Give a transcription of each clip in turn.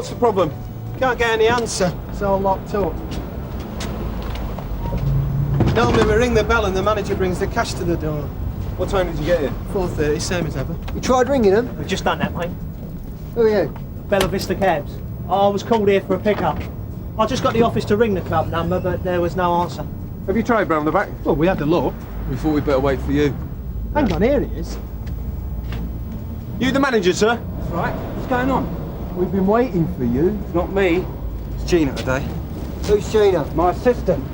What's the problem? Can't get any answer. It's all locked up. Normally we ring the bell and the manager brings the cash to the door. What time did you get here? 4:30, same as ever. You tried ringing them? We've just done that, mate. Who are you? Bella Vista Cabs. I was called here for a pickup. I just got the office to ring the club number, but there was no answer. Have you tried round the back? Well, we had a look. We thought we'd better wait for you. Hang on, here he is. You the manager, sir? That's right. What's going on? We've been waiting for you. It's not me. It's Gina today. Who's Gina? My assistant.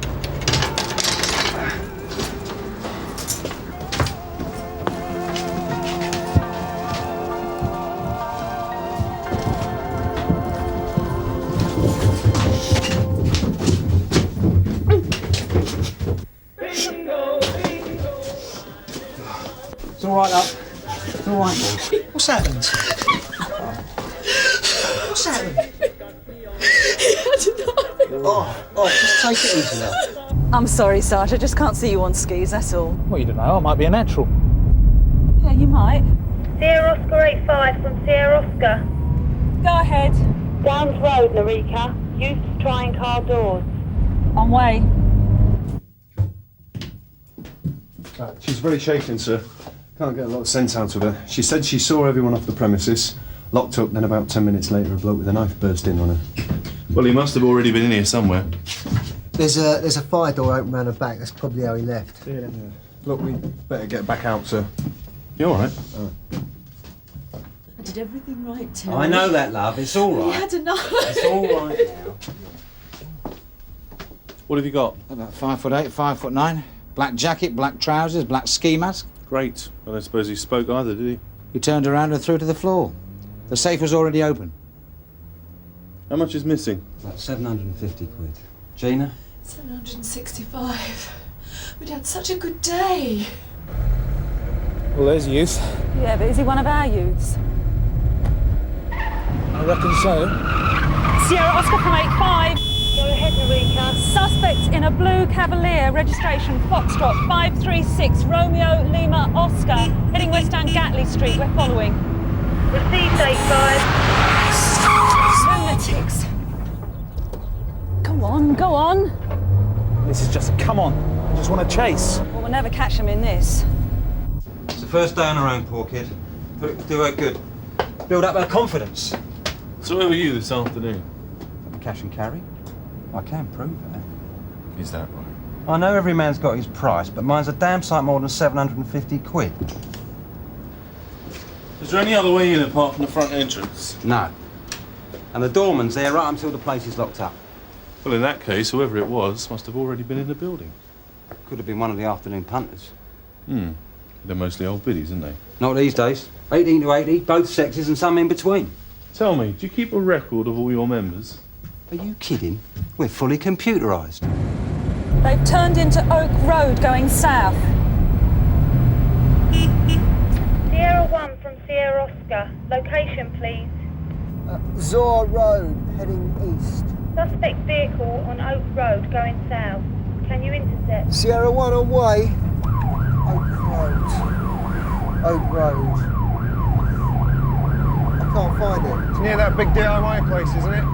It's all right, love. It's all right. What's happened? What's happened? Just take it easy now. I'm sorry, Sarge. I just can't see you on skis, that's all. Well, you don't know. I might be a natural. Yeah, you might. Sierra Oscar 85 from Sierra Oscar. Go ahead. Downs Road, Narika. Youths trying car doors. On way. She's very shaken, sir. Can't get a lot of sense out of her. She said she saw everyone off the premises, locked up, then about 10 minutes later a bloke with a knife burst in on her. Well, he must have already been in here somewhere. There's a fire door open round the back. That's probably how he left. Yeah. Look, we better get back out, sir. You all right? I did everything right, Terry. I know that, love. It's all We right. had enough. It's all right now. What have you got? About 5'8", 5'9". Black jacket, black trousers, black ski mask. Great. I don't suppose he spoke either, did he? He turned around and threw to the floor. The safe was already open. How much is missing? About 750 quid. Gina? 765. We'd had such a good day. Well, there's youth. Yeah, but is he one of our youths? I reckon so. Sierra Oscar from 85. Go ahead, Narika. Suspect in a blue Cavalier, registration Foxtrot 536 Romeo Lima Oscar, heading west down Gatley Street. We're following. Received 85. Lunatics. Go on, go on. This is just, come on. I just want to chase. Well, we'll never catch him in this. It's the first day on her own, poor kid. Thought it would do her good. Build up her confidence. So where were you this afternoon? Cash and carry. I can prove that. Is that right? I know every man's got his price, but mine's a damn sight more than 750 quid. Is there any other way in apart from the front entrance? No. And the doorman's there right until the place is locked up. Well, in that case, whoever it was must have already been in the building. Could have been one of the afternoon punters. They're mostly old biddies, aren't they? Not these days. 18 to 80, both sexes and some in between. Tell me, do you keep a record of all your members? Are you kidding? We're fully computerised. They've turned into Oak Road going south. Sierra 1 from Sierra Oscar. Location, please. Zora Road, heading east. Suspect vehicle on Oak Road going south. Can you intercept? Sierra 1 on way. Oak Road. Oak Road. I can't find it. It's near that big DIY place, isn't it?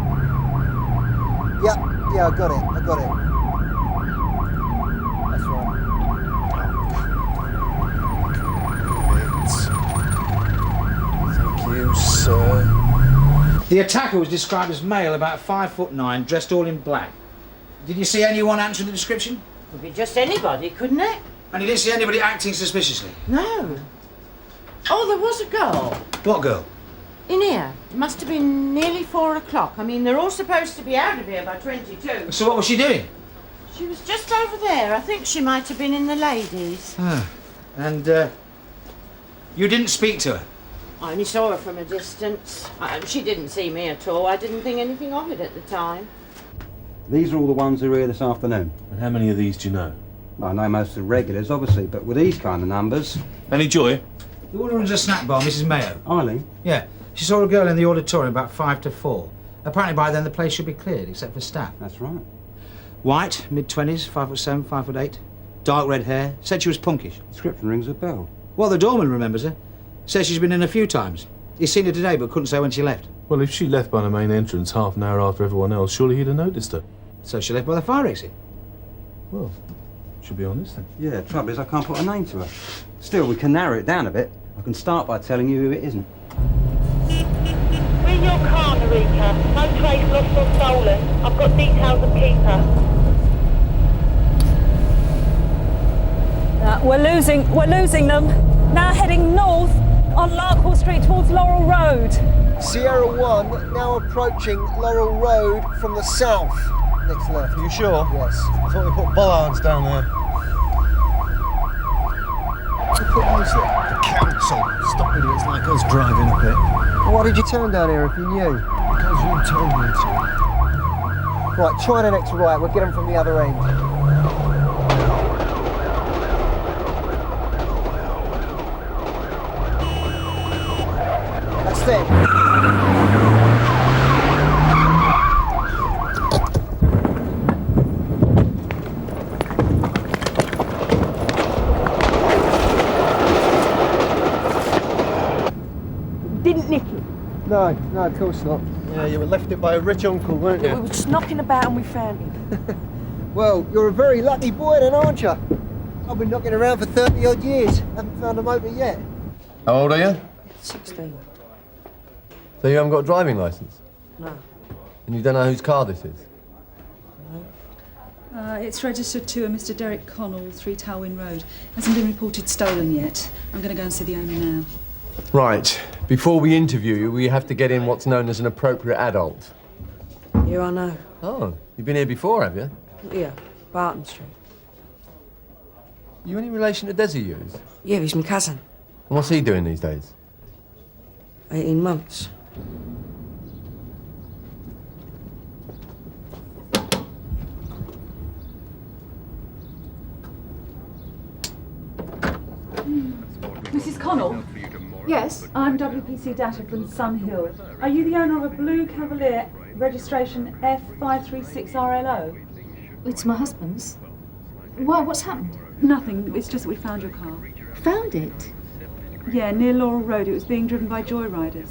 Yeah, I got it. That's right. Thank you, sir. The attacker was described as male, about 5'9", dressed all in black. Did you see anyone answering the description? Could be just anybody, couldn't it? And you didn't see anybody acting suspiciously? No. Oh, there was a girl What girl? in here. It must have been nearly 4 o'clock. I mean, they're all supposed to be out of here by 22. So what was she doing? She was just over there. I think she might have been in the ladies. And, you didn't speak to her? I only saw her from a distance. She didn't see me at all. I didn't think anything of it at the time. These are all the ones who are here this afternoon. And how many of these do you know? Well, I know most of the regulars, obviously, but with these kind of numbers... Any joy? The woman runs a snack bar, Mrs. Mayo. Eileen? Yeah. She saw a girl in the auditorium about 5 to 4. Apparently by then the place should be cleared, except for staff. That's right. White, mid-20s, 5'7", 5'8". Dark red hair. Said she was punkish. Description rings a bell. Well, the doorman remembers her. Says she's been in a few times. He's seen her today, but couldn't say when she left. Well, if she left by the main entrance half an hour after everyone else, surely he'd have noticed her. So she left by the fire exit? Well, should be honest then. Yeah, trouble is I can't put a name to her. Still, we can narrow it down a bit. I can start by telling you who it isn't. We're your car, Narita. No trace lost or stolen. I've got details of keeper. We're losing them. Now heading north on Larkhall Street towards Laurel Road. Sierra 1 now approaching Laurel Road from the south. Next left. You sure? Yes. I thought they put bollards down there. Who put those there? The council. Stop idiots like us driving up it. Why did you turn down here if you knew? Because you told me to. Right, try the next right. We'll get them from the other end. That's them. Didn't nick it. No, of course not. Yeah, you were left it by a rich uncle, weren't We you? were just knocking about and we found it. Well, you're a very lucky boy then, aren't you? I've been knocking around for 30 odd years. Haven't found a motor yet. How old are you? 16. So you haven't got a driving licence? No. And you don't know whose car this is? It's registered to a Mr. Derek Connell, 3 Talwyn Road. Hasn't been reported stolen yet. I'm going to go and see the owner now. Right. Before we interview you, we have to get in what's known as an appropriate adult. Yeah, I know. Oh, you've been here before, have you? Yeah, Barton Street. You any relation to Desi Hughes? Yeah, he's my cousin. And what's he doing these days? 18 months. Mrs. Connell? Yes? I'm WPC data from Sun Hill. Are you the owner of a blue Cavalier, registration F536RLO? It's my husband's. Why, what's happened? Nothing, it's just that we found your car. Found it? Yeah, near Laurel Road. It was being driven by joyriders.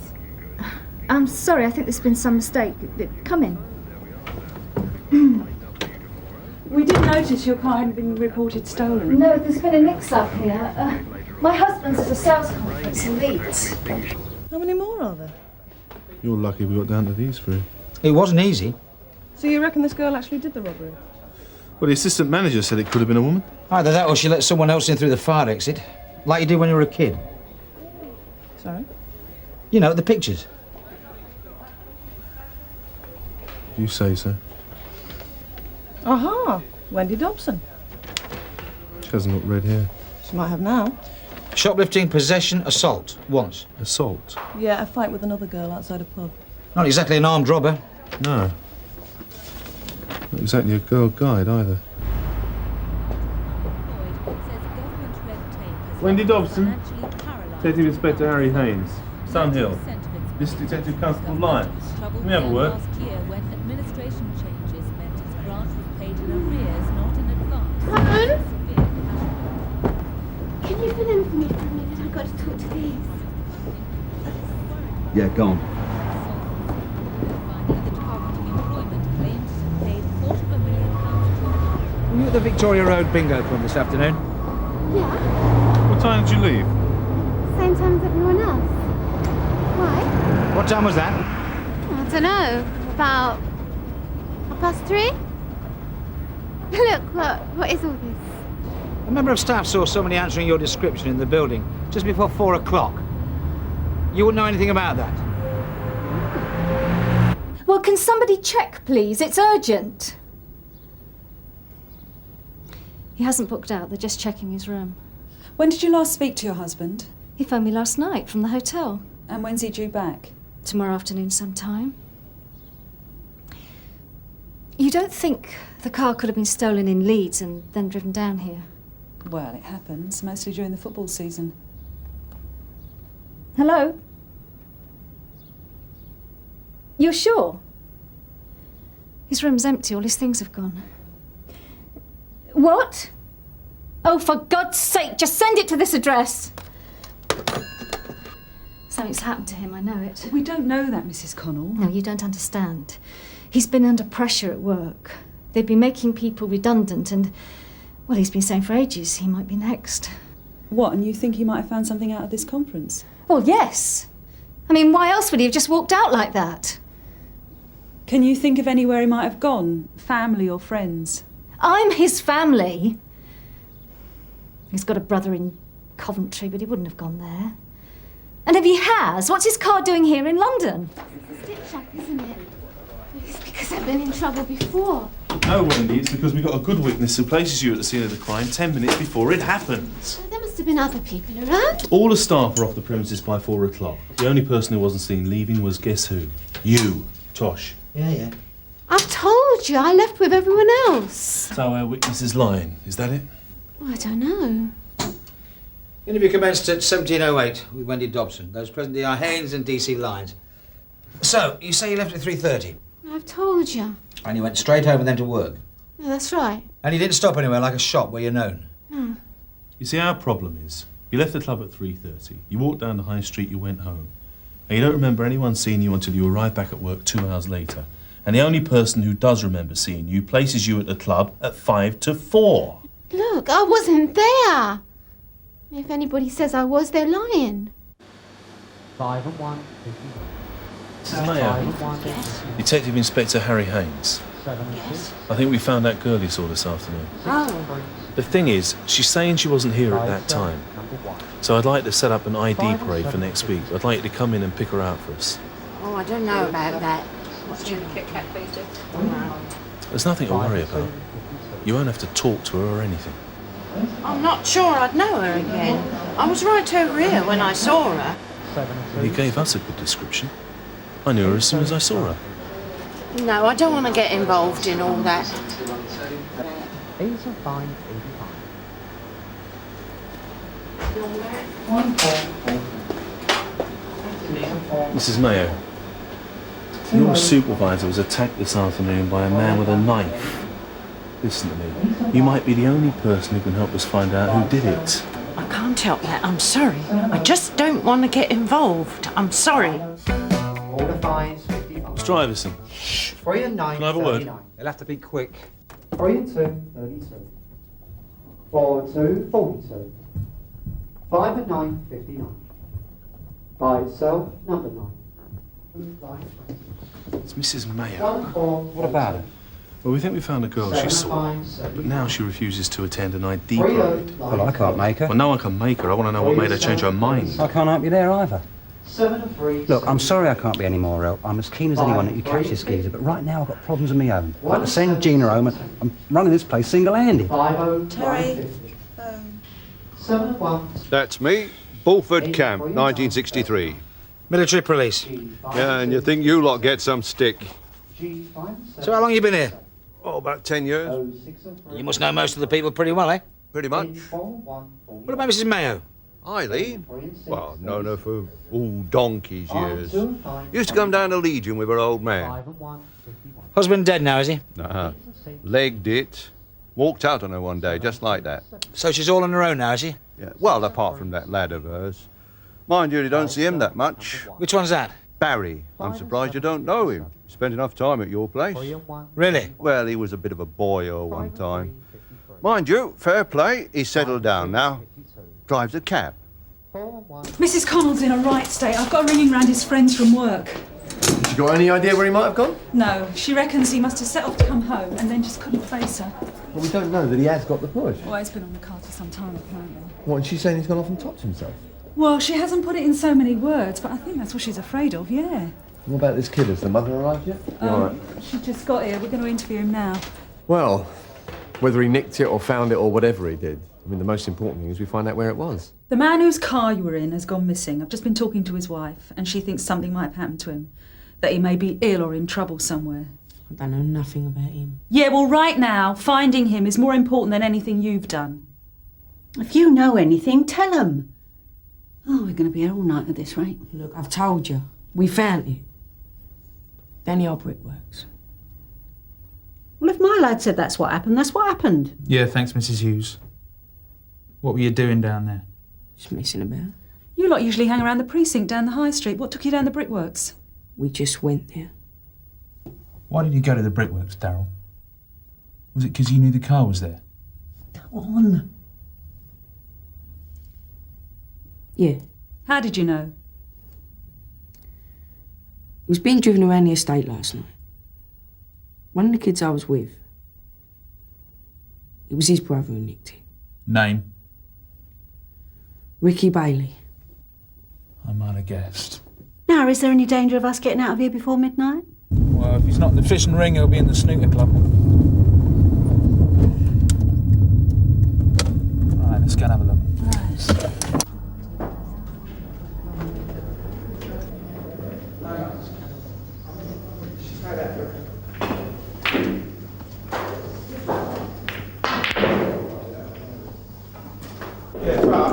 I'm sorry, I think there's been some mistake. Come in. We did notice your car hadn't been reported stolen. No, there's been a mix-up here. My husband's at a sales conference in Leeds. How many more are there? You're lucky we got down to these 3. It wasn't easy. So you reckon this girl actually did the robbery? Well, the assistant manager said it could have been a woman. Either that or she let someone else in through the fire exit, like you did when you were a kid. Sorry? You know, the pictures. You say so. Aha! Wendy Dobson. She hasn't got red hair. She might have now. Shoplifting, possession, assault. Once. Assault? Yeah, a fight with another girl outside a pub. Not exactly an armed robber. No. Not exactly a girl guide either. Wendy Dobson. Detective Inspector Harry Haynes. Sun Hill. This is Detective Constable Lyons. Can we have a word? Helen? Can you fill in for me for a minute? I've got to talk to these. Yeah, go on. Were you at the Victoria Road bingo club this afternoon? Yeah? What time did you leave? Same time as everyone else. Why? What time was that? I don't know. About 3:30? Look, what is all this? A member of staff saw somebody answering your description in the building just before 4 o'clock. You wouldn't know anything about that? Well, can somebody check, please? It's urgent. He hasn't booked out. They're just checking his room. When did you last speak to your husband? He phoned me last night from the hotel. And when's he due back? Tomorrow afternoon sometime. You don't think the car could have been stolen in Leeds and then driven down here? Well, it happens, mostly during the football season. Hello? You're sure? His room's empty, all his things have gone. What? Oh, for God's sake, just send it to this address. Something's happened to him, I know it. We don't know that, Mrs. Connell. No, you don't understand. He's been under pressure at work. They've been making people redundant and, well, he's been saying for ages he might be next. What, and you think he might have found something out of this conference? Well, yes. I mean, why else would he have just walked out like that? Can you think of anywhere he might have gone? Family or friends? I'm his family. He's got a brother in Coventry, but he wouldn't have gone there. And if he has, what's his car doing here in London? It's a stitch-up, isn't it? It's because I've been in trouble before. No, Wendy, it's because we got a good witness who places you at the scene of the crime 10 minutes before it happens. Well, there must have been other people around. All the staff were off the premises by 4 o'clock. The only person who wasn't seen leaving was, guess who? You, Tosh. Yeah. I've told you, I left with everyone else. So our witness is lying, is that it? I don't know. Interview commenced at 17:08 with Wendy Dobson. Those present are Haynes and DC Lyons. So, you say you left at 3:30? I've told you. And you went straight home and then to work? Yeah, that's right. And you didn't stop anywhere like a shop where you're known? No. You see, our problem is, you left the club at 3:30, you walked down the high street, you went home, and you don't remember anyone seeing you until you arrive back at work 2 hours later. And the only person who does remember seeing you places you at the club at 5 to 4. Look, I wasn't there. If anybody says I was, they're lying. 5 and 1. Mrs. Mayo, Detective Inspector Harry Haynes. 7 and 2. I think we found that girl you saw this afternoon. Oh. The thing is, she's saying she wasn't here at that time. So I'd like to set up an ID parade for next week. I'd like you to come in and pick her out for us. Oh, I don't know about that. What's your Kit Kat, please, do? There's nothing to worry about. You won't have to talk to her or anything. I'm not sure I'd know her again. I was right over here when I saw her. Well, you gave us a good description. I knew her as soon as I saw her. No, I don't want to get involved in all that. These are fine, Mrs. Mayo, your supervisor was attacked this afternoon by a man with a knife. Listen to me. You might be the only person who can help us find out who did it. I can't help that. I'm sorry. I just don't want to get involved. I'm sorry. Order fines, 55. Mr. Ellison. 3 and 9, Can I have a word? 39. It'll have to be quick. 3 and 2, 32. 4 and 2, 42. 5 and 9, 59. By itself, number 9. It's Mrs. Mayo. 1 and 4. What about her? Well, we think we found a girl she saw, but now she refuses to attend an ID parade. Well, I can't make her. Well, no one can make her. I want to know what made her change her mind. I can't help you there either. 7 and 3. Look, I'm sorry I can't be any more help. I'm as keen as anyone that you catch this geezer, but right now I've got problems of my own. I've got to send Gina home and I'm running this place single-handed. 5 Terry. 7 and 1. That's me, Bulford Camp, 1963. Military police. Yeah, and you think you lot get some stick. So how long you been here? Oh, about 10 years. You must know most of the people pretty well, eh? Pretty much. What about Mrs. Mayo? Eileen? Well, known her for all donkey's years. Used to come down to Legion with her old man. Husband dead now, is he? Nah, legged it. Walked out on her one day, just like that. So she's all on her own now, is she? Yeah. Well, apart from that lad of hers. Mind you, you don't see him that much. Which one's that? Barry. I'm surprised you don't know him. Spent enough time at your place. Really? Well, he was a bit of a boyo one time. Mind you, fair play, he's settled down now. Drives a cab. Mrs. Connell's in a right state. I've got ringing round his friends from work. Have you got any idea where he might have gone? No, she reckons he must have set off to come home and then just couldn't face her. Well, we don't know that he has got the push. Well, it's been on the card for some time, apparently. What, and she's saying he's gone off and topped himself? Well, she hasn't put it in so many words, but I think that's what she's afraid of, yeah. What about this kid? Has the mother arrived yet? All right. She just got here. We're going to interview him now. Well, whether he nicked it or found it or whatever he did, I mean, the most important thing is we find out where it was. The man whose car you were in has gone missing. I've just been talking to his wife, and she thinks something might have happened to him. That he may be ill or in trouble somewhere. I don't know nothing about him. Yeah, well, right now, finding him is more important than anything you've done. If you know anything, tell him. Oh, we're going to be here all night at this rate. Look, I've told you. We found it. Benny our brickworks. Well, if my lad said that's what happened, that's what happened. Yeah, thanks, Mrs. Hughes. What were you doing down there? Just messing about. You lot usually hang around the precinct down the high street. What took you down the brickworks? We just went there. Why did you go to the brickworks, Darryl? Was it because you knew the car was there? Come on. Yeah. How did you know? It was being driven around the estate last night. One of the kids I was with, it was his brother who nicked it. Name? Ricky Bailey. I might have guessed. Now, is there any danger of us getting out of here before midnight? Well, if he's not in the fishing ring, he'll be in the snooker club. All right, let's go and have a look.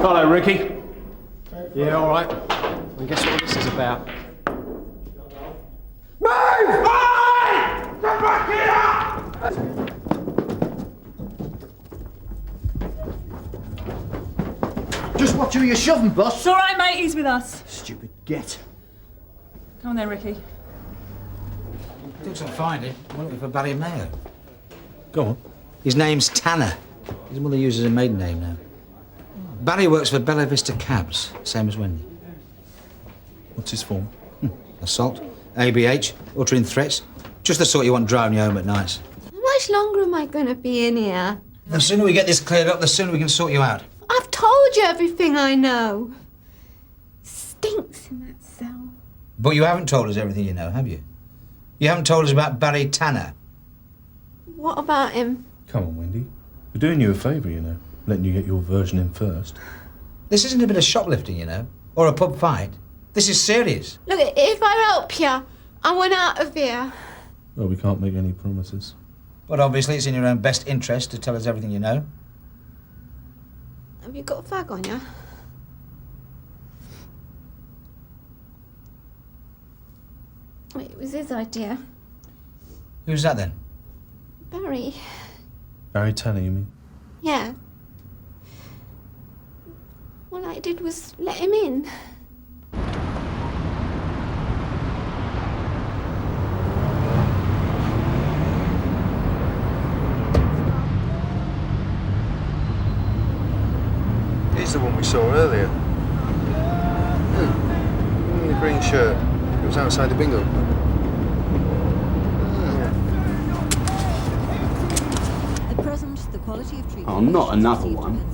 Hello, Ricky. Yeah, all right. And guess what this is about? Just watch who you're shoving, boss. It's all right, mate. He's with us. Stupid get. Come on then, Ricky. Looks like finding. We're looking for Barry Mayo. Go on. His name's Tanner. His mother uses a maiden name now. Barry works for Bella Vista Cabs, same as Wendy. What's his form? Assault, ABH, uttering threats. Just the sort you want driving you home at night. How much longer am I going to be in here? The sooner we get this cleared up, the sooner we can sort you out. I've told you everything I know. Stinks in that cell. But you haven't told us everything you know, have you? You haven't told us about Barry Tanner. What about him? Come on, Wendy. We're doing you a favour, you know. Letting you get your version in first. This isn't a bit of shoplifting, you know, or a pub fight. This is serious. Look, if I help you, I want out of here. Well, we can't make any promises. But obviously it's in your own best interest to tell us everything you know. Have you got a fag on you? Wait, it was his idea. Who's that then? Barry. Barry Tanner, you mean? Yeah. All I did was let him in. He's the one we saw earlier. In the green shirt. It was outside the bingo. At present, the quality of treatment... Oh, not another one.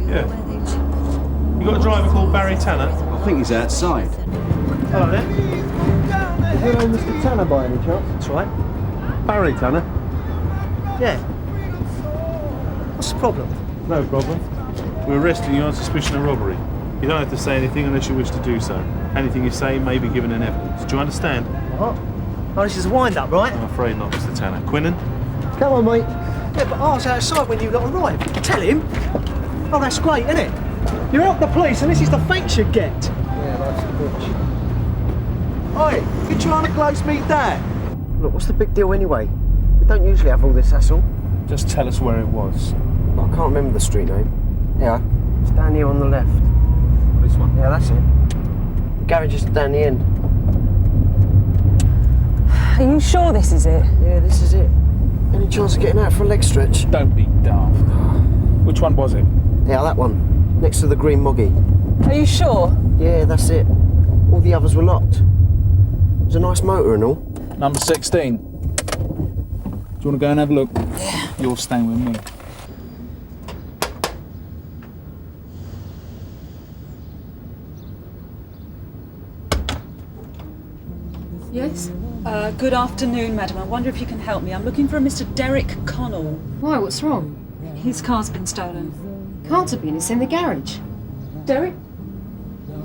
Yeah. You got a driver called Barry Tanner? I think he's outside. Hello there. Is your name Mr. Tanner by any chance? That's right. Barry Tanner. Yeah. What's the problem? No problem. We're arresting you on suspicion of robbery. You don't have to say anything unless you wish to do so. Anything you say may be given in evidence. Do you understand? What? Oh, this is a wind-up, right? I'm afraid not, Mr. Tanner. Quinnen? Come on, mate. Yeah, but I was outside when you lot arrived. Tell him. Oh, that's great, isn't it? You help the police and this is the thanks you get. Yeah, that's a bitch. Oi, you trying to glaze me down? Look, what's the big deal anyway? We don't usually have all this hassle. Just tell us where it was. I can't remember the street name. Yeah, it's down here on the left. This one? Yeah, that's it. The garage is down the end. Are you sure this is it? Yeah, this is it. Any chance of getting out for a leg stretch? Don't be daft. Which one was it? Yeah, that one. Next to the green moggy. Are you sure? Yeah, that's it. All the others were locked. It was a nice motor and all. Number 16. Do you want to go and have a look? Yeah. You're staying with me. Yes? Good afternoon, madam. I wonder if you can help me. I'm looking for a Mr. Derek Connell. Why, what's wrong? His car's been stolen. Can't have been, it's in the garage. Derek?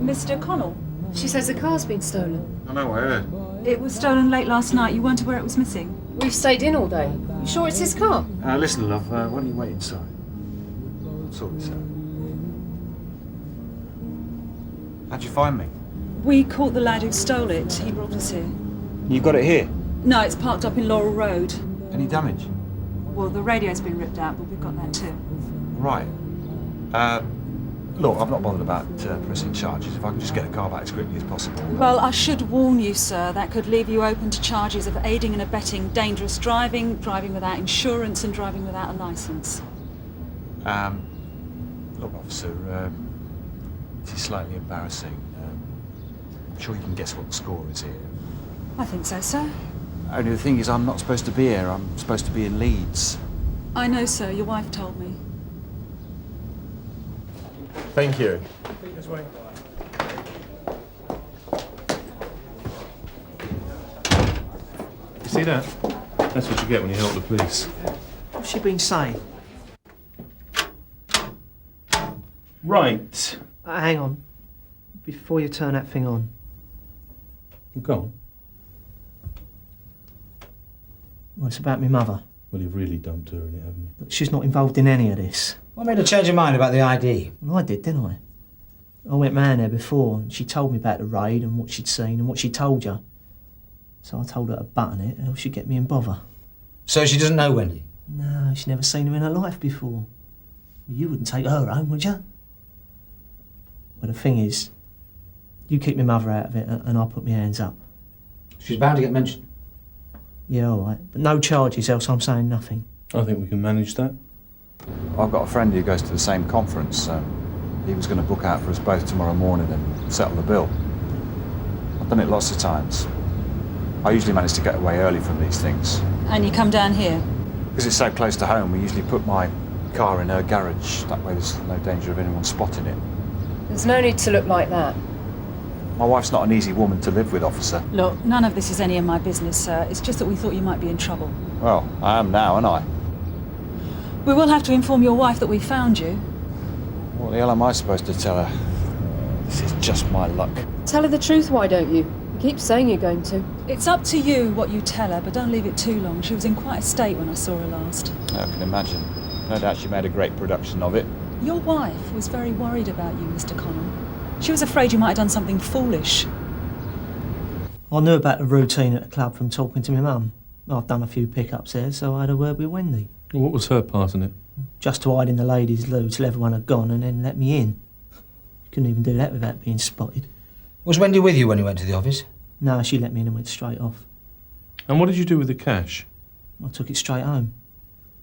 Mr. Connell? She says the car's been stolen. I know, I heard. It was stolen late last night. You weren't aware it was missing? We've stayed in all day. You sure it's his car? Listen, love, why don't you wait inside? I'll sort this out. How'd you find me? We caught the lad who stole it. He brought us here. You got it here? No, it's parked up in Laurel Road. Any damage? Well, the radio's been ripped out, but we've got that too. Right. Look, I'm not bothered about pressing charges. If I can just get a car back as quickly as possible. Well, I should warn you, sir, that could leave you open to charges of aiding and abetting dangerous driving, driving without insurance and driving without a licence. Look, officer, this is slightly embarrassing. I'm sure you can guess what the score is here. I think so, sir. Only the thing is, I'm not supposed to be here. I'm supposed to be in Leeds. I know, sir. Your wife told me. Thank you. This way. You see that? That's what you get when you help the police. What's she been saying? Right. Hang on. Before you turn that thing on. Go on. Well, it's about my mother. Well, you've really dumped her in it, haven't you? But she's not involved in any of this. What made her change her mind about the ID? Well, I did, didn't I? I went round there before and she told me about the raid and what she'd seen and what she told you. So I told her to button it, or she'd get me in bother. So she doesn't know Wendy? No, she'd never seen her in her life before. Well, you wouldn't take her home, would you? Well, the thing is, you keep my mother out of it and I'll put my hands up. She's bound to get mentioned. Yeah, all right. But no charges, else I'm saying nothing. I think we can manage that. I've got a friend who goes to the same conference. He was going to book out for us both tomorrow morning and settle the bill. I've done it lots of times. I usually manage to get away early from these things. And you come down here? Because it's so close to home, we usually put my car in her garage. That way there's no danger of anyone spotting it. There's no need to look like that. My wife's not an easy woman to live with, officer. Look, none of this is any of my business, sir. It's just that we thought you might be in trouble. Well, I am now, aren't I? We will have to inform your wife that we found you. What the hell am I supposed to tell her? This is just my luck. Tell her the truth, why don't you? You keep saying you're going to. It's up to you what you tell her, but don't leave it too long. She was in quite a state when I saw her last. I can imagine. No doubt she made a great production of it. Your wife was very worried about you, Mr. Connell. She was afraid you might have done something foolish. I knew about the routine at the club from talking to my mum. I've done a few pickups there, so I had a word with Wendy. Well, what was her part in it? Just to hide in the ladies' loo till everyone had gone and then let me in. She couldn't even do that without being spotted. Was Wendy with you when you went to the office? No, she let me in and went straight off. And what did you do with the cash? I took it straight home.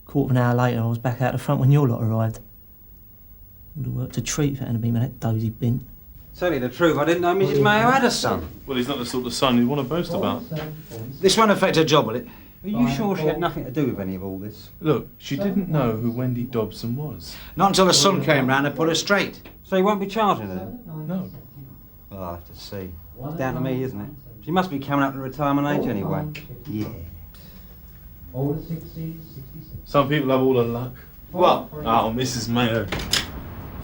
Quarter of an hour later, I was back out the front when your lot arrived. Would have worked a treat if it hadn't been with that dozy bint. Tell you the truth, I didn't know Mrs. Mayo had a son. Well, he's not the sort of son you want to boast about. This won't affect her job, will it? Are you sure she had nothing to do with any of all this? Look, she didn't know who Wendy Dobson was. Not until her son came round and put her straight. So you won't be charging her then? No. Well, I'll have to see. It's down to me, isn't it? She must be coming up to retirement age anyway. Yeah. Over 60, 66. Some people have all the luck. What? Oh, Mrs. Mayo.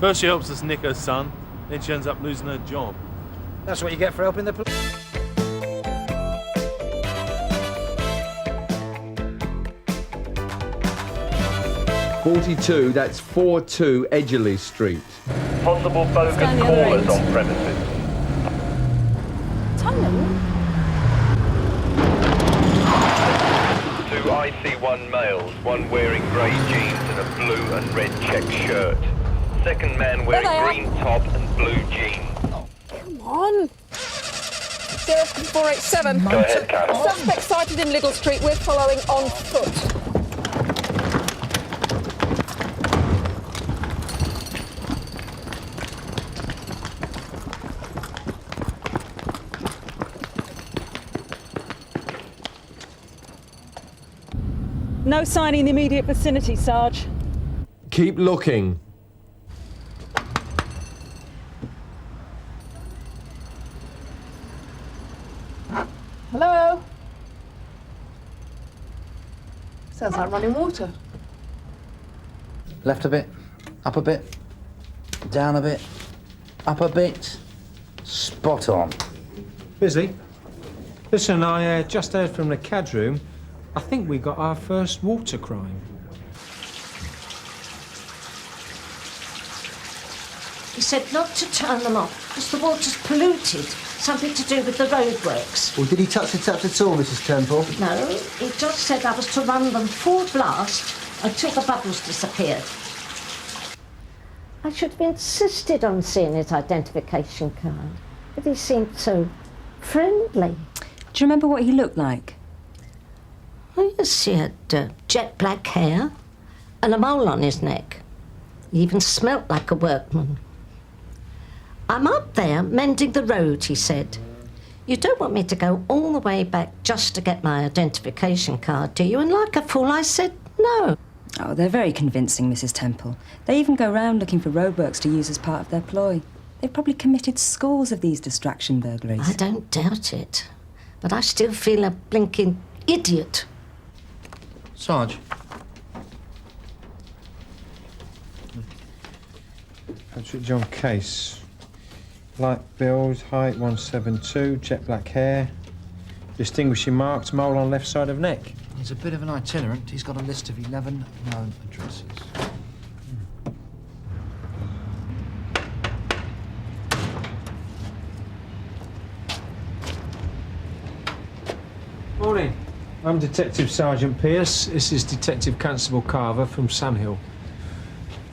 First she helps us nick her son, then she ends up losing her job. That's what you get for helping the police. .42, that's 42 Edgerley Street. Possible bogus callers on premises. Two IC1 males, one wearing grey jeans and a blue and red check shirt. Second man wearing green top and blue jeans. Come on. 0487. Go ahead, Cato. Suspect sighted in Little Street. We're following on foot. No sign in the immediate vicinity, Sarge. Keep looking. Hello? Sounds like running water. Left a bit, up a bit, down a bit, up a bit. Spot on. Busy? Listen, I just heard from the CAD room. I think we got our first water crime. He said not to turn them off because the water's polluted. Something to do with the roadworks. Well, did he touch the taps at all, Mrs. Turnbull? No, he just said I was to run them full blast until the bubbles disappeared. I should have insisted on seeing his identification card, but he seemed so friendly. Do you remember what he looked like? Oh, yes, he had jet black hair and a mole on his neck. He even smelt like a workman. I'm up there mending the road, he said. You don't want me to go all the way back just to get my identification card, do you? And like a fool, I said no. Oh, they're very convincing, Mrs. Temple. They even go round looking for roadworks to use as part of their ploy. They've probably committed scores of these distraction burglaries. I don't doubt it, but I still feel a blinking idiot. Sarge. Patrick John Case. Light build, height 172, jet black hair. Distinguishing marks, mole on left side of neck. He's a bit of an itinerant. He's got a list of 11 known addresses. Morning. I'm Detective Sergeant Pearce. This is Detective Constable Carver from Sunhill.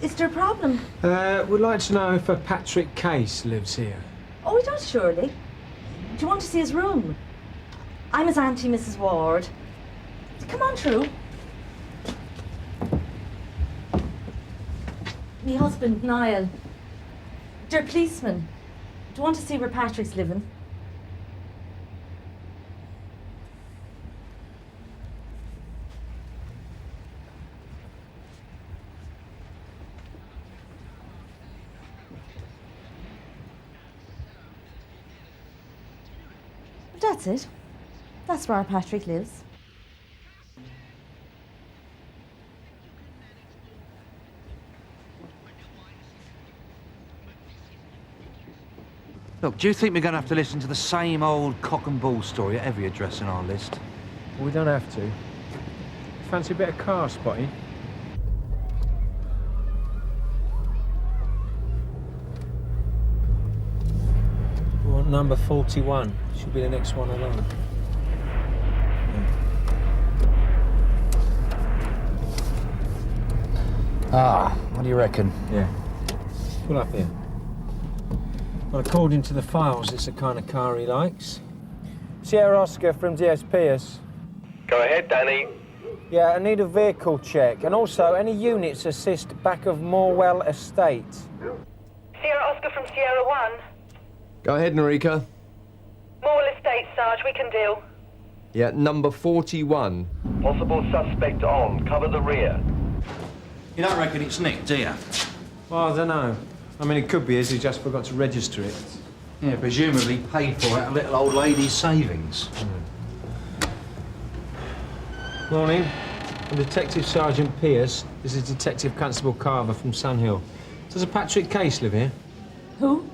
Is there a problem? We'd like to know if a Patrick Case lives here. Oh, he does, surely. Do you want to see his room? I'm his auntie, Mrs. Ward. Come on, True. Me husband, Niall. They're policemen. Do you want to see where Patrick's living? That's it. That's where our Patrick lives. Look, do you think we're going to have to listen to the same old cock and bull story at every address in our list? Well, we don't have to. Fancy a bit of car spotting? We want number 41. Should be the next one along. Ah, what do you reckon? Yeah. Pull up here. Well, according to the files, it's the kind of car he likes. Sierra Oscar from DS Pearce. Go ahead, Danny. Yeah, I need a vehicle check. And also, any units assist back of Morwell Estate. Sierra Oscar from Sierra 1. Go ahead, Norika. Morwell Estate, Sarge, we can deal. Yeah, number 41. Possible suspect on. Cover the rear. You don't reckon it's Nick, do you? Well, I don't know. I mean, it could be as he just forgot to register it. Yeah, presumably paid for it a little old lady's savings. Morning. I'm Detective Sergeant Pearce. This is Detective Constable Carver from Sunhill. Does a Patrick Case live here? Who?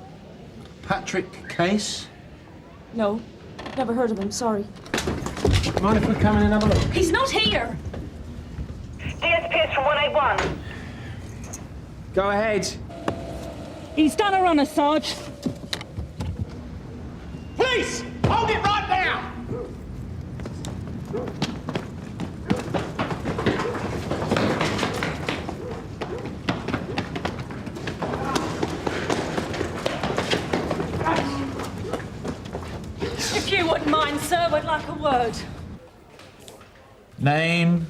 Patrick Case? No. Never heard of him, sorry. Mind if we come in and have a look? He's not here! DS Pearce from 181. Go ahead. He's done a runner, Sarge. Police! Hold it right now! If you wouldn't mind, sir, we'd like a word. Name?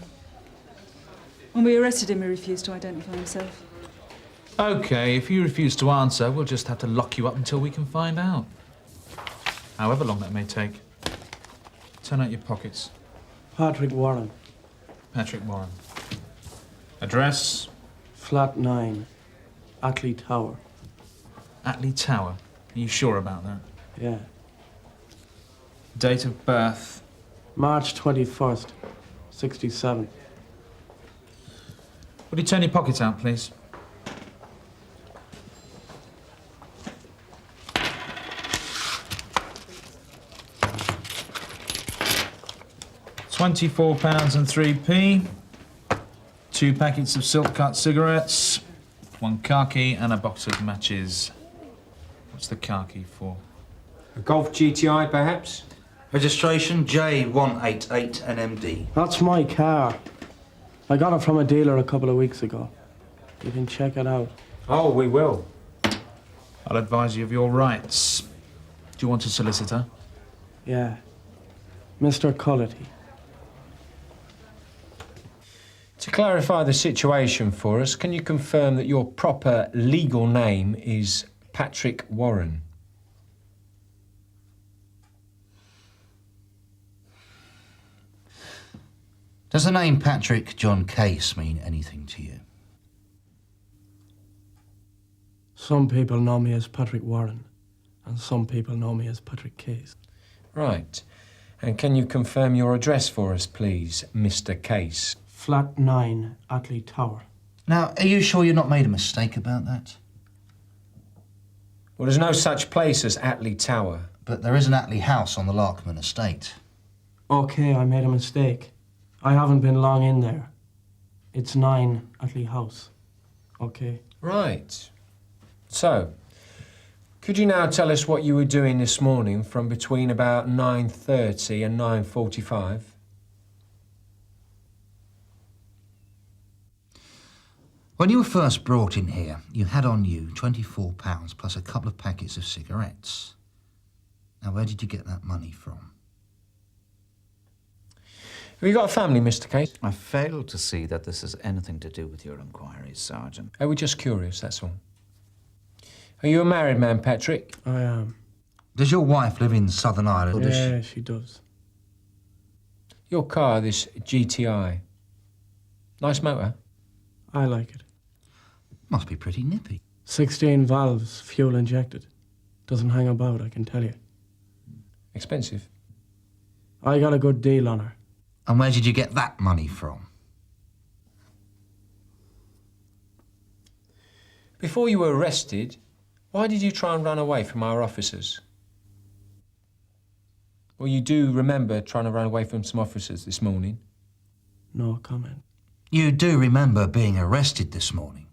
When we arrested him, he refused to identify himself. OK, if you refuse to answer, we'll just have to lock you up until we can find out. However long that may take. Turn out your pockets. Patrick Warren. Patrick Warren. Address? Flat 9. Ackley Tower. Ackley Tower? Are you sure about that? Yeah. Date of birth? March 21st, 67. Would you turn your pockets out, please? £24 and 3p. 2 packets of silk-cut cigarettes. 1 car key and a box of matches. What's the car key for? A Golf GTI, perhaps? Registration J188 NMD. That's my car. I got it from a dealer a couple of weeks ago. You can check it out. Oh, we will. I'll advise you of your rights. Do you want a solicitor? Yeah. Mr. Cullity. To clarify the situation for us, can you confirm that your proper legal name is Patrick Warren? Does the name Patrick John Case mean anything to you? Some people know me as Patrick Warren, and some people know me as Patrick Case. Right. And can you confirm your address for us, please, Mr. Case? Flat 9, Ackland Tower. Now, are you sure you've not made a mistake about that? Well, there's no such place as Ackland Tower. But there is an Ackland house on the Larkman estate. OK, I made a mistake. I haven't been long in there. It's 9 Ackland House. OK? Right. So, could you now tell us what you were doing this morning from between about 9:30 and 9:45? When you were first brought in here, you had on you £24 plus a couple of packets of cigarettes. Now, where did you get that money from? Have you got a family, Mr. Case? I fail to see that this has anything to do with your inquiries, Sergeant. We're just curious, that's all. Are you a married man, Patrick? I am. Does your wife live in Southern Ireland? Yeah, she does. Your car, this GTI. Nice motor. I like it. Must be pretty nippy. 16 valves, fuel injected. Doesn't hang about, I can tell you. Expensive. I got a good deal on her. And where did you get that money from? Before you were arrested, why did you try and run away from our officers? Well, you do remember trying to run away from some officers this morning? No comment. You do remember being arrested this morning?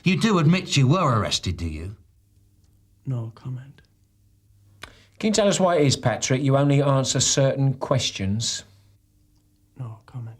You do admit you were arrested, do you? No comment. Can you tell us why it is, Patrick, you only answer certain questions? No comment.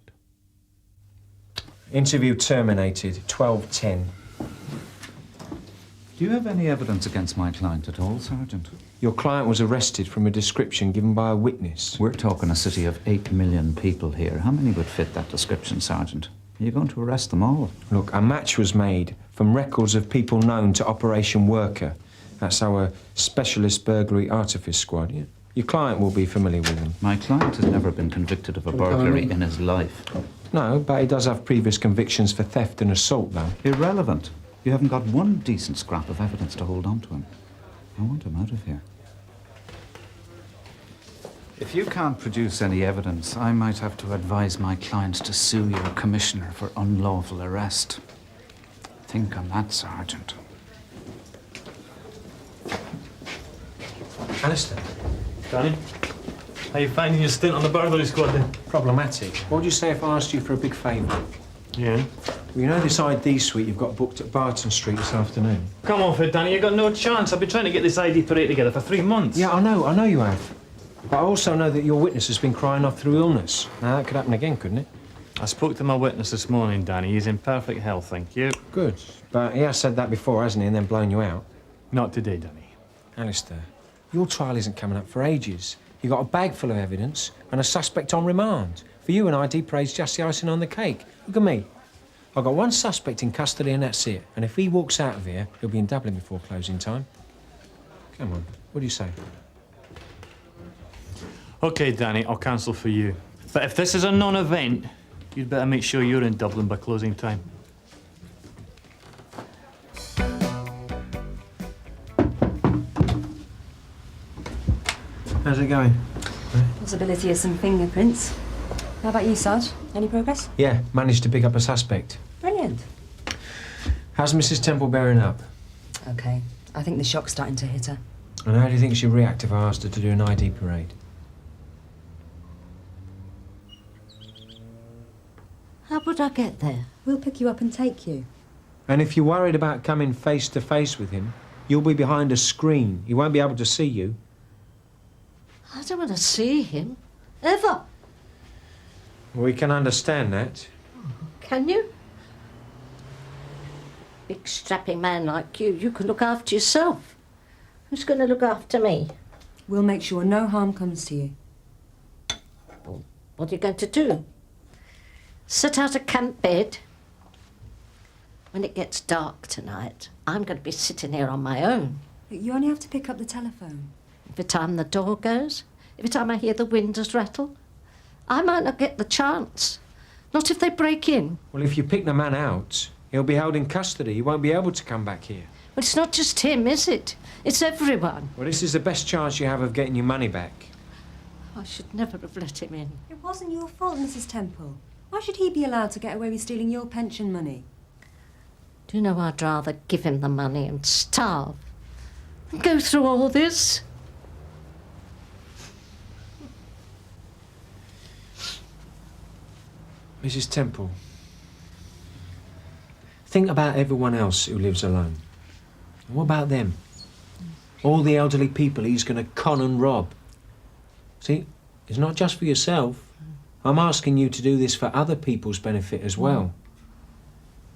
Interview terminated, 12:10. Do you have any evidence against my client at all, Sergeant? Your client was arrested from a description given by a witness. We're talking a city of 8 million people here. How many would fit that description, Sergeant? Are you going to arrest them all? Look, a match was made from records of people known to Operation Worker. That's our specialist burglary artifice squad. Yeah. Your client will be familiar with them. My client has never been convicted of a burglary in his life. No, but he does have previous convictions for theft and assault, though. Irrelevant. You haven't got one decent scrap of evidence to hold on to him. I want him out of here. If you can't produce any evidence, I might have to advise my client to sue your commissioner for unlawful arrest. Think on that, Sergeant. Alistair. Danny, how you finding your stint on the burglary squad then? Problematic. What would you say if I asked you for a big favour? Yeah? Well, you know this ID suite you've got booked at Barton Street this afternoon? Come off it, Danny, you got no chance. I've been trying to get this ID parade together for 3 months. Yeah, I know you have. But I also know that your witness has been crying off through illness. Now, that could happen again, couldn't it? I spoke to my witness this morning, Danny. He's in perfect health, thank you. Good. But he has said that before, hasn't he, and then blown you out? Not today, Danny. Alistair, your trial isn't coming up for ages. You've got a bag full of evidence and a suspect on remand. For you, an ID parade's just the icing on the cake. Look at me. I've got one suspect in custody and that's it. And if he walks out of here, he'll be in Dublin before closing time. Come on, what do you say? OK, Danny, I'll cancel for you. But if this is a non-event, you'd better make sure you're in Dublin by closing time. How's it going? Possibility of some fingerprints. How about you, Sarge? Any progress? Yeah, managed to pick up a suspect. Brilliant. How's Mrs. Temple bearing up? OK. I think the shock's starting to hit her. And how do you think she'd react if I asked her to do an ID parade? How would I get there? We'll pick you up and take you. And if you're worried about coming face to face with him, you'll be behind a screen. He won't be able to see you. I don't want to see him. Ever. We can understand that. Can you? Big strapping man like you can look after yourself. Who's going to look after me? We'll make sure no harm comes to you. Well, what are you going to do? Set out a camp bed? When it gets dark tonight, I'm going to be sitting here on my own. But you only have to pick up the telephone. Every time the door goes, every time I hear the windows rattle, I might not get the chance. Not if they break in. Well, if you pick the man out, he'll be held in custody. He won't be able to come back here. Well, it's not just him, is it? It's everyone. Well, this is the best chance you have of getting your money back. I should never have let him in. It wasn't your fault, Mrs. Temple. Why should he be allowed to get away with stealing your pension money? Do you know, I'd rather give him the money and starve than go through all this. Mrs. Temple, think about everyone else who lives alone. What about them? All the elderly people he's going to con and rob. See, it's not just for yourself. I'm asking you to do this for other people's benefit as well.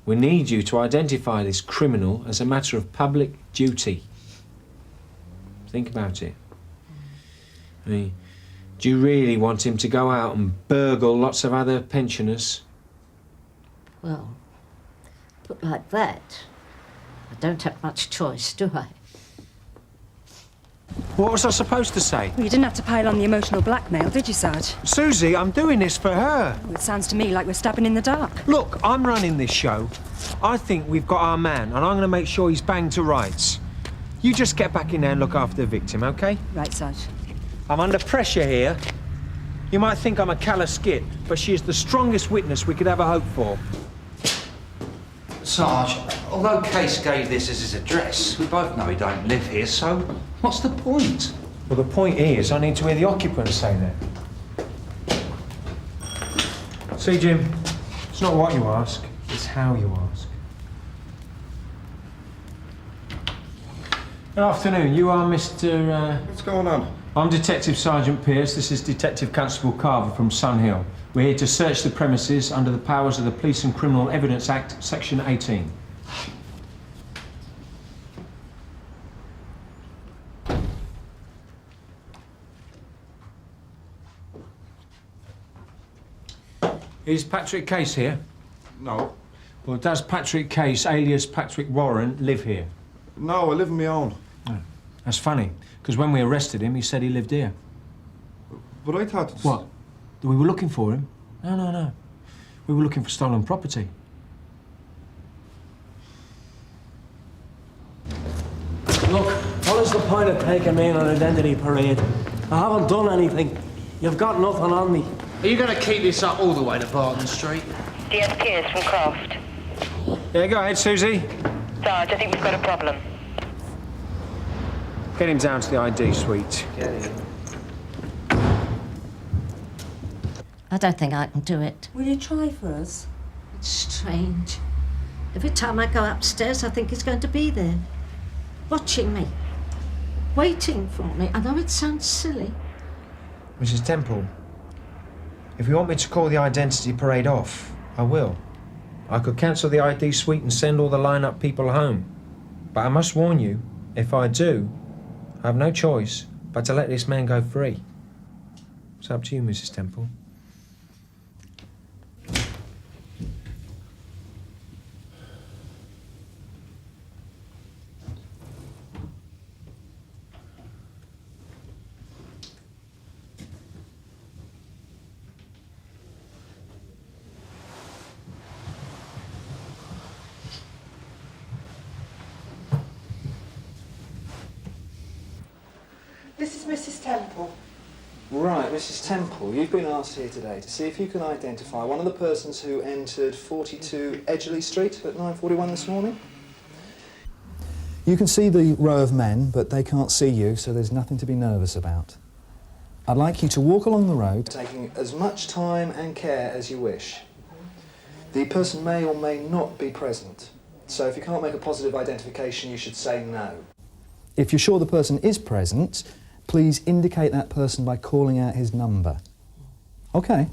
We need you to identify this criminal as a matter of public duty. Think about it. I mean, do you really want him to go out and burgle lots of other pensioners? Well, put like that, I don't have much choice, do I? What was I supposed to say? Well, you didn't have to pile on the emotional blackmail, did you, Sarge? Suzi, I'm doing this for her. Well, it sounds to me like we're stabbing in the dark. Look, I'm running this show. I think we've got our man, and I'm going to make sure he's banged to rights. You just get back in there and look after the victim, OK? Right, Sarge. I'm under pressure here. You might think I'm a callous git, but she is the strongest witness we could ever hope for. Sarge, although Case gave this as his address, we both know he don't live here, so what's the point? Well, the point is, I need to hear the occupants say that. See, Jim, it's not what you ask, it's how you ask. Good afternoon. You are Mr. What's going on? I'm Detective Sergeant Pearce. This is Detective Constable Carver from Sun Hill. We're here to search the premises under the powers of the Police and Criminal Evidence Act, Section 18. Is Patrick Case here? No. Well, does Patrick Case, alias Patrick Warren, live here? No, I live on my own. Oh, that's funny, because when we arrested him, he said he lived here. But I thought... What? That we were looking for him? No. We were looking for stolen property. Look, what is the point of taking me in an identity parade? I haven't done anything. You've got nothing on me. Are you going to keep this up all the way to Barton Street? DS Pearce from Croft. Yeah, go ahead, Suzi. Sarge, I think we've got a problem. Get him down to the ID suite. Get him. I don't think I can do it. Will you try for us? It's strange. Every time I go upstairs, I think he's going to be there, watching me, waiting for me. I know it sounds silly. Mrs. Temple, if you want me to call the identity parade off, I will. I could cancel the ID suite and send all the line-up people home. But I must warn you, if I do, I have no choice but to let this man go free. It's up to you, Mrs. Temple. This is Mrs. Temple. Right, Mrs. Temple, you've been asked here today to see if you can identify one of the persons who entered 42 Edgeley Street at 9:41 this morning. You can see the row of men, but they can't see you, so there's nothing to be nervous about. I'd like you to walk along the road, taking as much time and care as you wish. The person may or may not be present, so if you can't make a positive identification, you should say no. If you're sure the person is present, please indicate that person by calling out his number. Okay.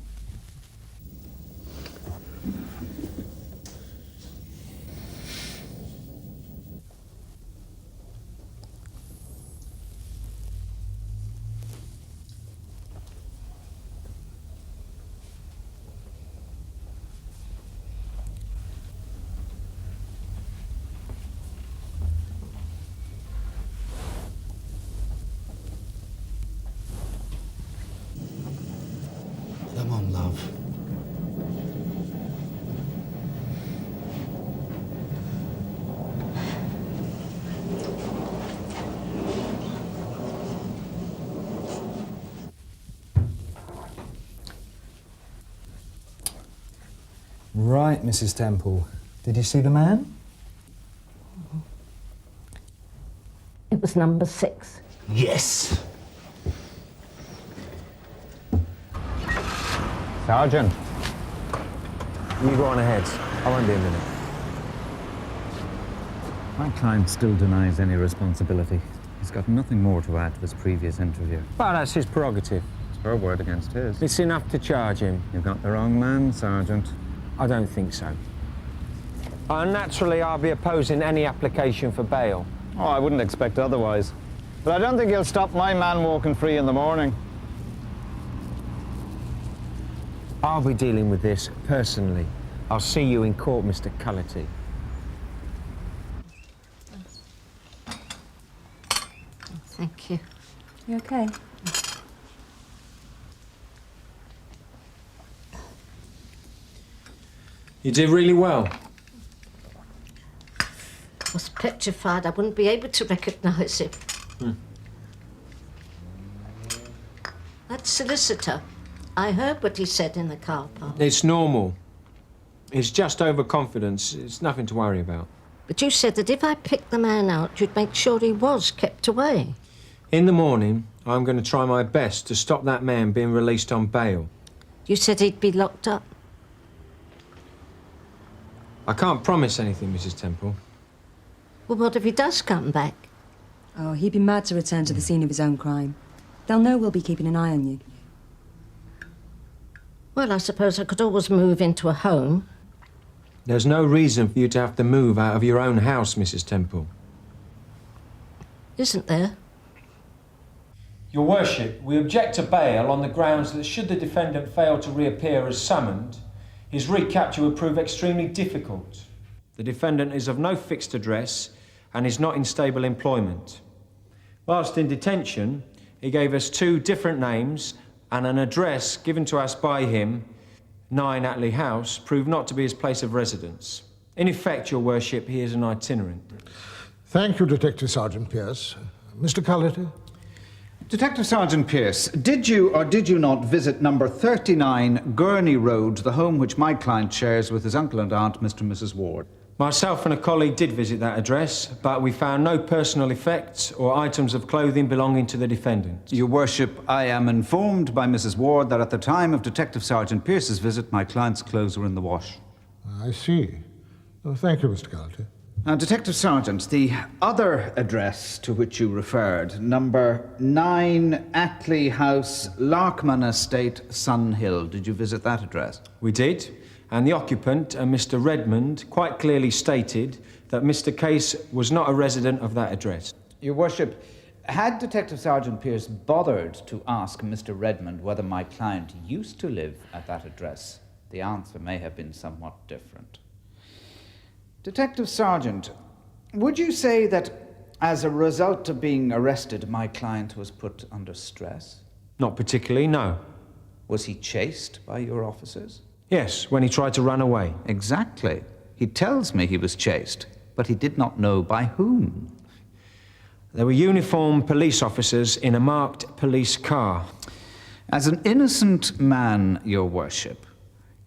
love. Right, Mrs. Temple. Did you see the man? It was number 6. Yes! Sergeant, you go on ahead. I won't be a minute. My client still denies any responsibility. He's got nothing more to add to his previous interview. But that's his prerogative. It's her word against his. It's enough to charge him. You've got the wrong man, Sergeant. I don't think so. Naturally, I'll be opposing any application for bail. Oh, I wouldn't expect otherwise. But I don't think he'll stop my man walking free in the morning. I'll be dealing with this personally. I'll see you in court, Mr. Cullity. Thank you. You okay? You did really well. I was petrified I wouldn't be able to recognise him. That solicitor, I heard what he said in the car park. It's normal. It's just overconfidence. It's nothing to worry about. But you said that if I picked the man out, you'd make sure he was kept away. In the morning, I'm going to try my best to stop that man being released on bail. You said he'd be locked up. I can't promise anything, Mrs. Temple. Well, what if he does come back? Oh, he'd be mad to return to the scene of his own crime. They'll know we'll be keeping an eye on you. Well, I suppose I could always move into a home. There's no reason for you to have to move out of your own house, Mrs. Temple. Isn't there? Your Worship, we object to bail on the grounds that should the defendant fail to reappear as summoned, his recapture would prove extremely difficult. The defendant is of no fixed address and is not in stable employment. Whilst in detention, he gave us 2 different names and an address given to us by him, 9 Attlee House, proved not to be his place of residence. In effect, Your Worship, he is an itinerant. Thank you, Detective Sergeant Pearce. Mr. Cullity? Detective Sergeant Pearce, did you or did you not visit number 39 Gurney Road, the home which my client shares with his uncle and aunt, Mr. and Mrs. Ward? Myself and a colleague did visit that address, but we found no personal effects or items of clothing belonging to the defendant. Your Worship, I am informed by Mrs. Ward that at the time of Detective Sergeant Pearce's visit, my client's clothes were in the wash. I see. Oh, thank you, Mr. Cullity. Now, Detective Sergeant, the other address to which you referred, number 9 Attlee House, Larkman Estate, Sun Hill, did you visit that address? We did, and the occupant, Mr. Redmond, quite clearly stated that Mr. Case was not a resident of that address. Your Worship, had Detective Sergeant Pearce bothered to ask Mr. Redmond whether my client used to live at that address, the answer may have been somewhat different. Detective Sergeant, would you say that as a result of being arrested, my client was put under stress? Not particularly, no. Was he chased by your officers? Yes, when he tried to run away. Exactly. He tells me he was chased, but he did not know by whom. There were uniformed police officers in a marked police car. As an innocent man, Your Worship,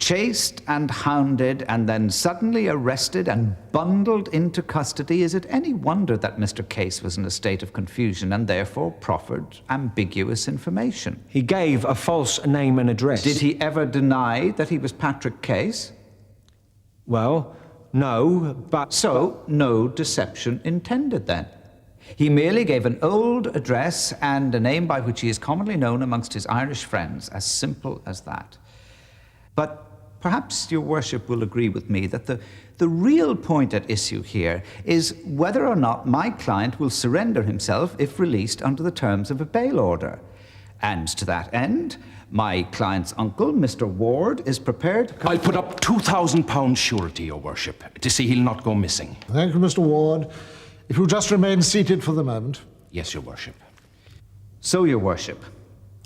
chased and hounded and then suddenly arrested and bundled into custody, is it any wonder that Mr. Case was in a state of confusion and therefore proffered ambiguous information? He gave a false name and address. Did he ever deny that he was Patrick Case? Well, no, but... So, no deception intended then. He merely gave an old address and a name by which he is commonly known amongst his Irish friends, as simple as that. But perhaps Your Worship will agree with me that the real point at issue here is whether or not my client will surrender himself if released under the terms of a bail order. And to that end, my client's uncle, Mr. Ward, is prepared to... I'll put up £2,000 surety, Your Worship, to see he'll not go missing. Thank you, Mr. Ward. If you'll just remain seated for the moment. Yes, Your Worship. So, Your Worship,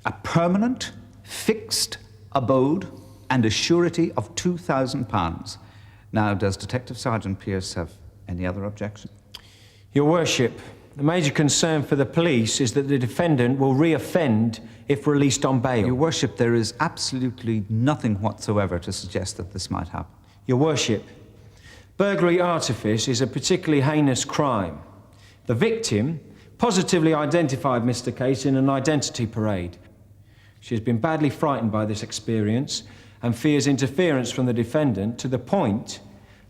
a permanent, fixed a bode, and a surety of £2,000. Now, does Detective Sergeant Pearce have any other objection? Your Worship, the major concern for the police is that the defendant will re-offend if released on bail. Your Worship, there is absolutely nothing whatsoever to suggest that this might happen. Your Worship, burglary artifice is a particularly heinous crime. The victim positively identified Mr. Case in an identity parade. She has been badly frightened by this experience and fears interference from the defendant to the point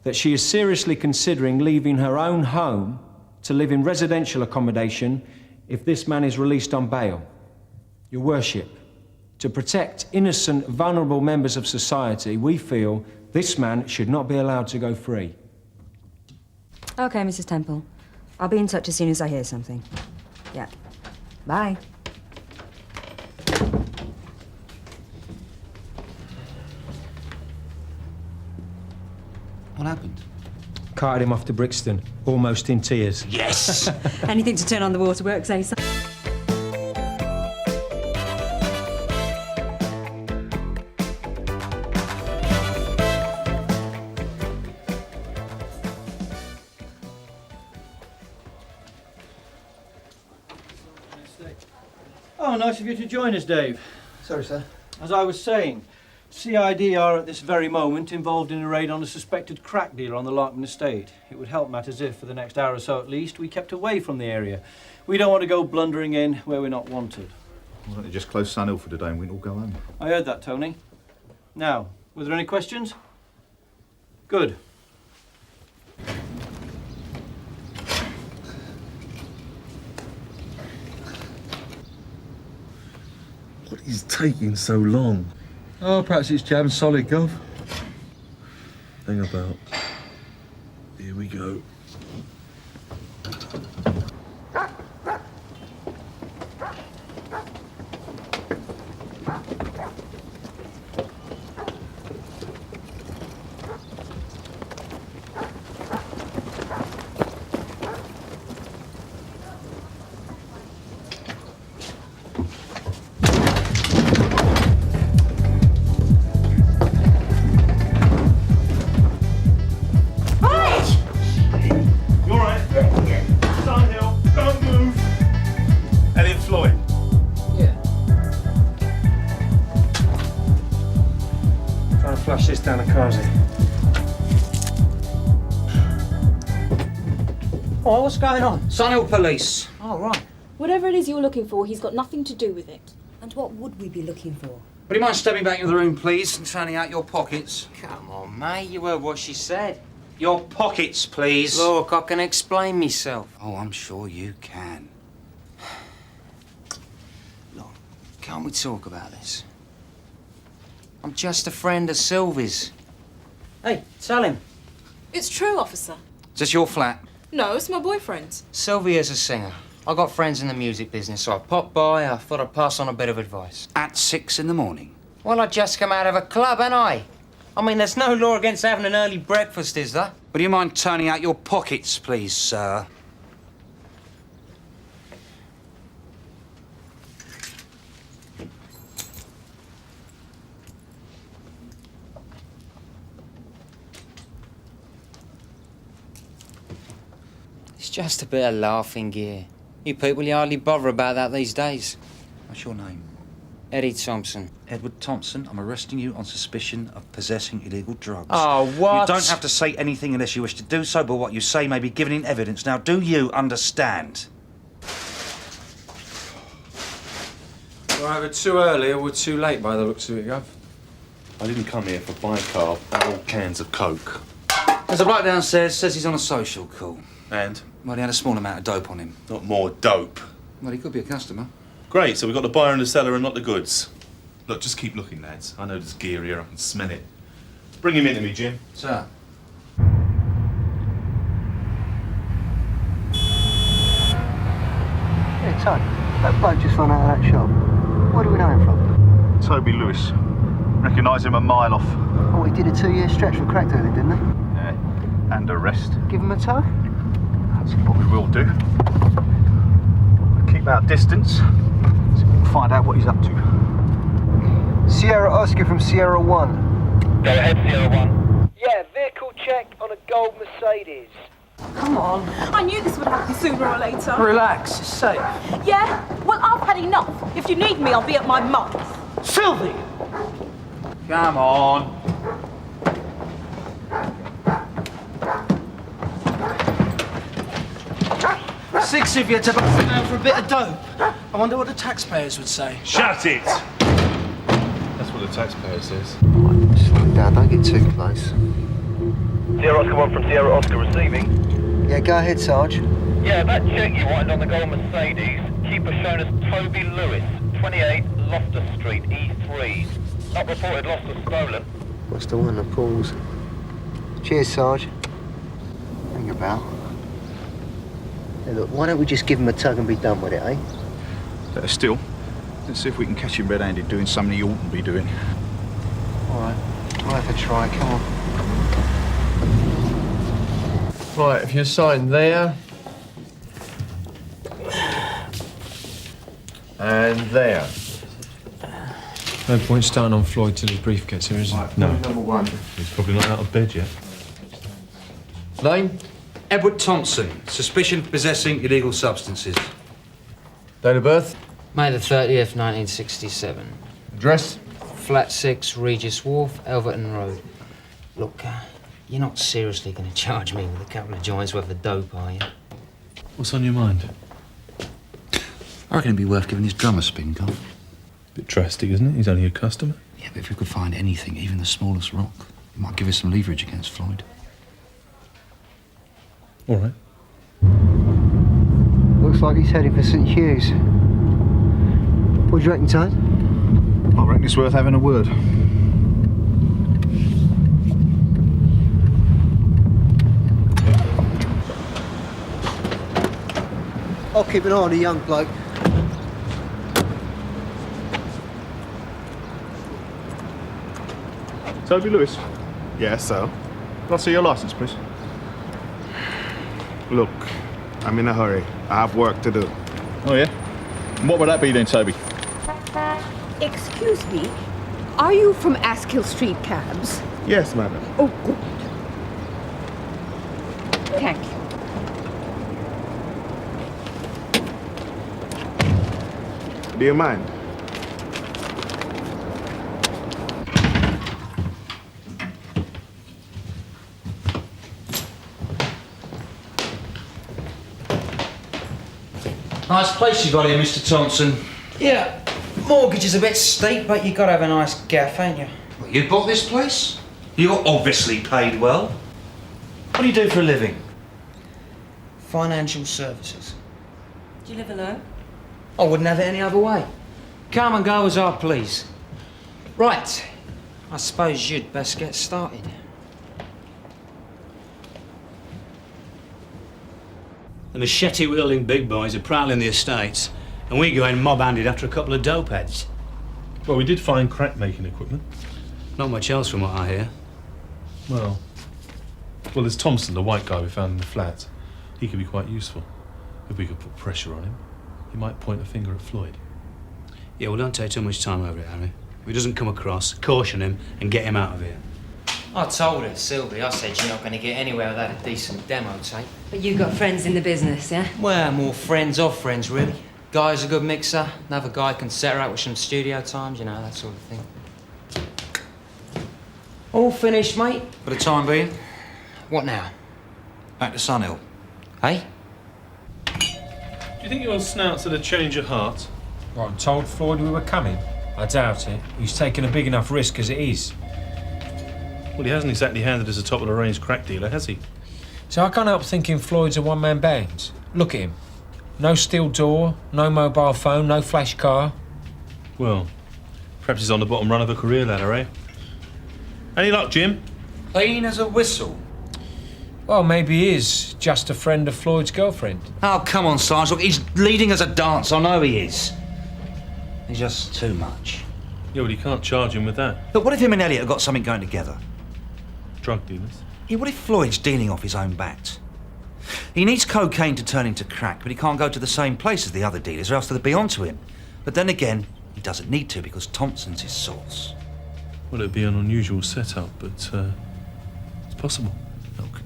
that she is seriously considering leaving her own home to live in residential accommodation if this man is released on bail. Your Worship, to protect innocent, vulnerable members of society, we feel this man should not be allowed to go free. OK, Mrs. Temple. I'll be in touch as soon as I hear something. Yeah. Bye. What happened? Carted him off to Brixton, almost in tears. Yes! Anything to turn on the waterworks, eh, son? Oh, nice of you to join us, Dave. Sorry, sir. As I was saying, CID are at this very moment involved in a raid on a suspected crack dealer on the Larkman estate. It would help matters if, for the next hour or so at least, we kept away from the area. We don't want to go blundering in where we're not wanted. Why don't you just close Scannell for today and we can all go home? I heard that, Tony. Now, were there any questions? Good. What is taking so long? Oh, perhaps it's jam solid, Gov. Hang about. Here we go. Flush this down a carsey. Oh, what's going on? Scannell Police. Oh, right. Whatever it is you're looking for, he's got nothing to do with it. And what would we be looking for? Would you mind stepping back into the room, please, and turning out your pockets? Come on, mate, you heard what she said. Your pockets, please. Look, I can explain myself. Oh, I'm sure you can. Look, can't we talk about this? I'm just a friend of Sylvie's. Hey, tell him. It's true, officer. Is this your flat? No, it's my boyfriend's. Sylvia's a singer. I got friends in the music business, so I popped by. I thought I'd pass on a bit of advice. At 6 in the morning? Well, I just come out of a club, ain't I? I mean, there's no law against having an early breakfast, is there? Would you mind turning out your pockets, please, sir? It's just a bit of laughing gear. You people, you hardly bother about that these days. What's your name? Eddie Thompson. Edward Thompson, I'm arresting you on suspicion of possessing illegal drugs. Oh, what? You don't have to say anything unless you wish to do so, but what you say may be given in evidence. Now, do you understand? We're either too early or we're too late by the looks of it, Gov. I didn't come here for bicarb or cans of Coke. There's a bloke downstairs says he's on a social call. And? Well, he had a small amount of dope on him. Not more dope. Well, he could be a customer. Great, so we've got the buyer and the seller and not the goods. Look, just keep looking, lads. I know there's gear here, I can smell it. Bring him in to me, Jim. Sir. Hey, Tony, that bloke just run out of that shop. Where do we know him from? Toby Lewis. Recognise him a mile off. Oh, he did a 2-year stretch for crack dealing, didn't he? Yeah, and arrest. Give him a tow? That's what we will do. Keep our distance, so we can find out what he's up to. Sierra Oscar from Sierra 1. Go ahead, Sierra 1. Yeah, vehicle check on a gold Mercedes. Come on. I knew this would happen sooner or later. Relax, it's safe. Yeah? Well, I've had enough. If you need me, I'll be at my mum's. Sylvie! Come on. Six of you to bust out for a bit of dope. I wonder what the taxpayers would say. Shut it! That's what the taxpayer says. Slow down, don't get too close. Sierra Oscar 1 from Sierra Oscar receiving. Yeah, go ahead, Sarge. Yeah, that check you wanted on the gold Mercedes. Keeper shown as Toby Lewis, 28 Loftus Street, E3. Not reported lost or stolen. What's the one that pulls? Cheers, Sarge. Think about. Hey, look, why don't we just give him a tug and be done with it, eh? Better still. Let's see if we can catch him red-handed doing something he oughtn't be doing. All right, we'll have a try. Come on. Right, if you sign there. And there. No point starting on Floyd till his brief gets here, is there? No. Number 1. He's probably not out of bed yet. Name? Edward Thompson. Suspicion of possessing illegal substances. Date of birth? May the 30th, 1967. Address? Flat 6, Regis Wharf, Elverton Road. Look, you're not seriously going to charge me with a couple of joints worth of dope, are you? What's on your mind? I reckon it'd be worth giving his drum a spin, Carver. Bit drastic, isn't it? He's only a customer. Yeah, but if we could find anything, even the smallest rock, it might give us some leverage against Floyd. All right. Looks like he's heading for St. Hugh's. What do you reckon, Tone? I reckon it's worth having a word. I'll keep an eye on the young bloke. Toby Lewis? Yes, so? Can I see your license, please? Look, I'm in a hurry. I have work to do. Oh, yeah? And what would that be then, Toby? Excuse me, are you from Askill Street Cabs? Yes, madam. Oh, good. Thank you. Do you mind? Nice place you got here, Mr. Thompson. Yeah, mortgage is a bit steep, but you got to have a nice gaff, ain't you? Well, you bought this place? You're obviously paid well. What do you do for a living? Financial services. Do you live alone? I wouldn't have it any other way. Come and go as I please. Right, I suppose you'd best get started. The machete-wielding big boys are prowling the estates, and we go in mob-handed after a couple of dope heads. Well, we did find crack-making equipment. Not much else from what I hear. Well, there's Thompson, the white guy we found in the flat. He could be quite useful. If we could put pressure on him, he might point a finger at Floyd. Yeah, well, don't take too much time over it, Harry. If he doesn't come across, caution him and get him out of here. I told her, Sylvie, I said you're not going to get anywhere without a decent demo tape. But you've got friends in the business, yeah? Well, more friends of friends, really. Guy's a good mixer, another guy can set her out with some studio times, you know, that sort of thing. All finished, mate? For the time being, What now? back to Sunhill. Hey? Do you think your snouts had a change of heart? What, and told Floyd we were coming? I doubt it. He's taken a big enough risk as it is. Well, he hasn't exactly handed us a top-of-the-range crack dealer, has he? So I can't help thinking Floyd's a one-man band. Look at him. No steel door, no mobile phone, no flash car. Well, perhaps he's on the bottom run of a career ladder, eh? Any luck, Jim? Clean as a whistle. Well, maybe he is just a friend of Floyd's girlfriend. Oh, come on, Sarge. Look, he's leading as a dance. I know he is. He's just too much. Yeah, well, you can't charge him with that. Look, what if him and Elliot have got something going together? Drug dealers? Yeah, what if Floyd's dealing off his own bat? He needs cocaine to turn into crack, but he can't go to the same place as the other dealers or else they'll be onto him. But then again, He doesn't need to because Thompson's his source. Well, it'd be an unusual setup, but it's possible. Look,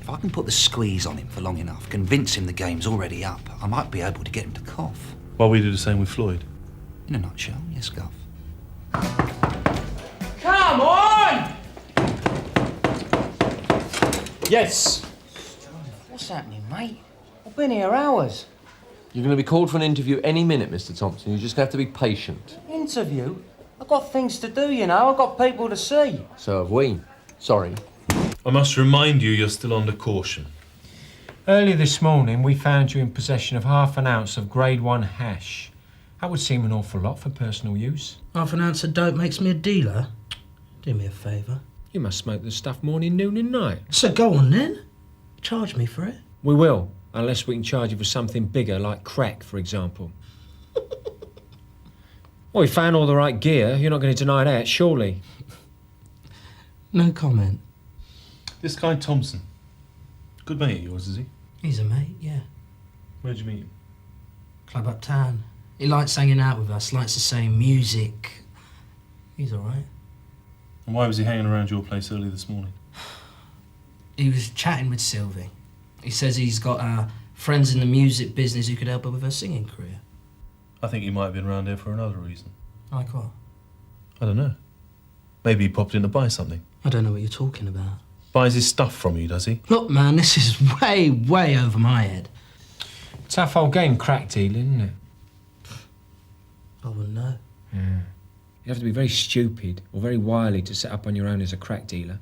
if I can put the squeeze on him for long enough, convince him the game's already up, I might be able to get him to cough. While we do the same with Floyd. In a nutshell, yes, Gov. Come on! Yes. What's happening, mate? I've been here hours. You're going to be called for an interview any minute, Mr. Thompson. You're just going to have to be patient. Interview? I've got things to do, you know. I've got people to see. So have we. Sorry. I must remind you, you're still under caution. Earlier this morning, we found you in possession of half an ounce of grade 1 hash. That would seem an awful lot for personal use. Half an ounce of dope makes me a dealer. Do me a favour. You must smoke the stuff morning, noon and night. So go on then. Charge me for it. We will, unless we can charge you for something bigger, like crack, for example. Well, we found all the right gear. You're not going to deny that, surely? No comment. This guy Thompson, good mate of yours, is he? He's a mate, yeah. Where'd you meet him? Club uptown. He likes hanging out with us, likes the same music. He's all right. And why was he hanging around your place early this morning? He was chatting with Sylvie. He says he's got friends in the music business who could help her with her singing career. I think he might have been around here for another reason. Like what? I don't know. Maybe he popped in to buy something. I don't know what you're talking about. Buys his stuff from you, does he? Look, man, this is way, way over my head. Tough old game, crack dealing, isn't it? I wouldn't know. Yeah. You have to be very stupid or very wily to set up on your own as a crack dealer.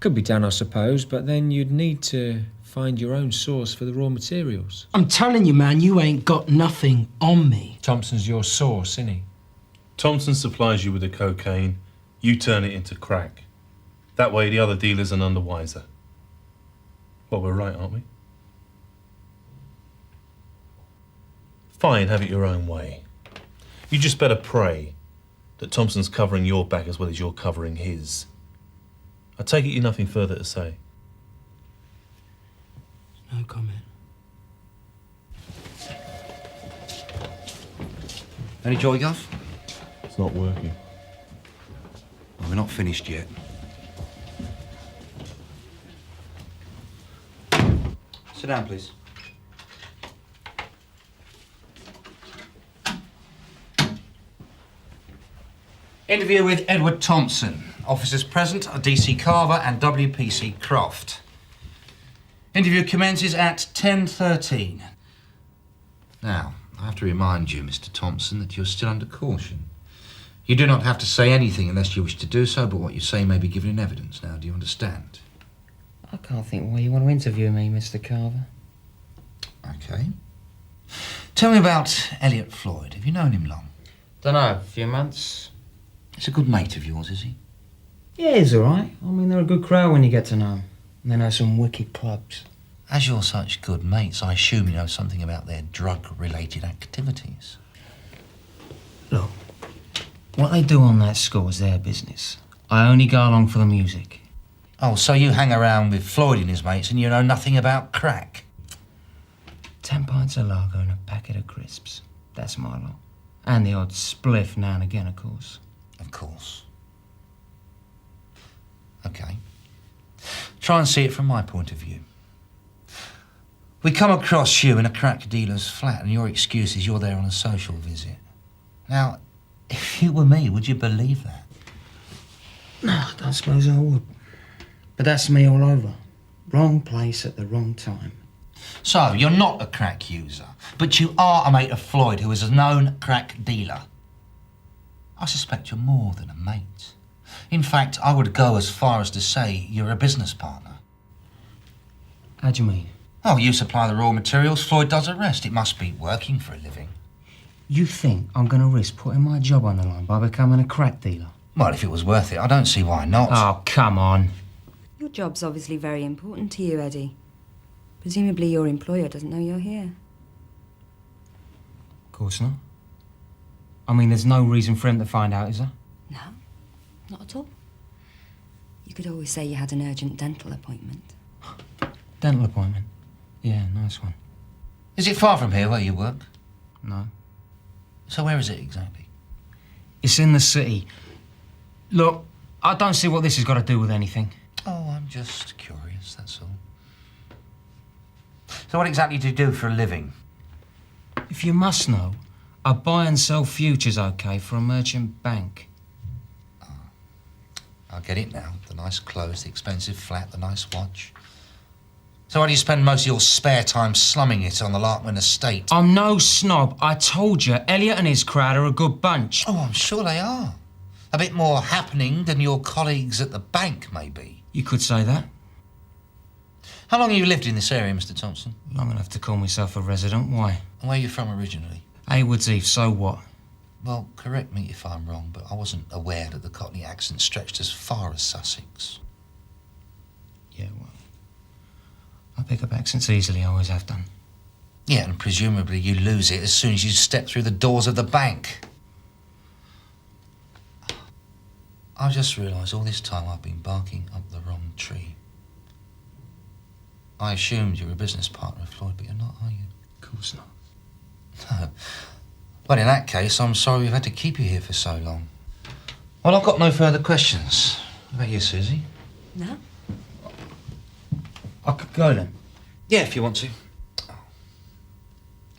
Could be done, I suppose, but then you'd need to find your own source for the raw materials. I'm telling you, man, you ain't got nothing on me. Thompson's your source, isn't he? Thompson supplies you with the cocaine, you turn it into crack. That way the other dealers are none the wiser. Well, we're right, aren't we? Fine, have it your own way. You just better pray that Thompson's covering your back as well as you're covering his. I take it you've nothing further to say. No comment. Any joy, Gov? It's not working. Well, we're not finished yet. Sit down, please. Interview with Edward Thompson. Officers present are DC Carver and WPC Croft. Interview commences at 10:13. Now, I have to remind you, Mr. Thompson, that you're still under caution. You do not have to say anything unless you wish to do so, but what you say may be given in evidence. Now, do you understand? I can't think why you want to interview me, Mr. Carver. Okay. Tell me about Elliot Floyd. Have you known him long? Dunno, a few months. He's a good mate of yours, is he? Yeah, he's all right. I mean, they're a good crowd when you get to know them. And they know some wicked clubs. As you're such good mates, I assume you know something about their drug-related activities. Look, what they do on that score is their business. I only go along for the music. Oh, so you hang around with Floyd and his mates and you know nothing about crack? 10 pints of lager and a packet of crisps. That's my lot. And the odd spliff now and again, of course. Of course. OK. Try and see it from my point of view. We come across you in a crack dealer's flat and your excuse is you're there on a social visit. Now, if you were me, would you believe that? No, I don't suppose I would. But that's me all over. Wrong place at the wrong time. So, you're not a crack user, but you are a mate of Floyd who is a known crack dealer. I suspect you're more than a mate. In fact, I would go as far as to say you're a business partner. How do you mean? Oh, you supply the raw materials, Floyd does the rest. It must be working for a living. You think I'm going to risk putting my job on the line by becoming a crack dealer? Well, if it was worth it, I don't see why not. Oh, come on. Your job's obviously very important to you, Eddie. Presumably your employer doesn't know you're here. Of course not. I mean, there's no reason for him to find out, is there? No, not at all. You could always say you had an urgent dental appointment. Dental appointment? Yeah, nice one. Is it far from here where you work? No. So where is it exactly? It's in the city. Look, I don't see what this has got to do with anything. Oh, I'm just curious, that's all. So what exactly do you do for a living? If you must know, I buy and sell futures, OK, for a merchant bank. I get it now. The nice clothes, the expensive flat, the nice watch. So why do you spend most of your spare time slumming it on the Larkman estate? I'm no snob. I told you, Elliot and his crowd are a good bunch. Oh, I'm sure they are. A bit more happening than your colleagues at the bank, maybe. You could say that. How long have you lived in this area, Mr. Thompson? Long enough to call myself a resident. Why? And where are you from originally? Haywards Heath, so what? Well, correct me if I'm wrong, but I wasn't aware that the Cockney accent stretched as far as Sussex. Yeah, well, I pick up accents easily, I always have done. Yeah, and presumably you lose it as soon as you step through the doors of the bank. I just realised all this time I've been barking up the wrong tree. I assumed you were a business partner of Floyd, but you're not, are you? Of course not. No. Well, in that case, I'm sorry we've had to keep you here for so long. Well, I've got no further questions. What about you, Suzi? No? I could go then. Yeah, if you want to. Oh.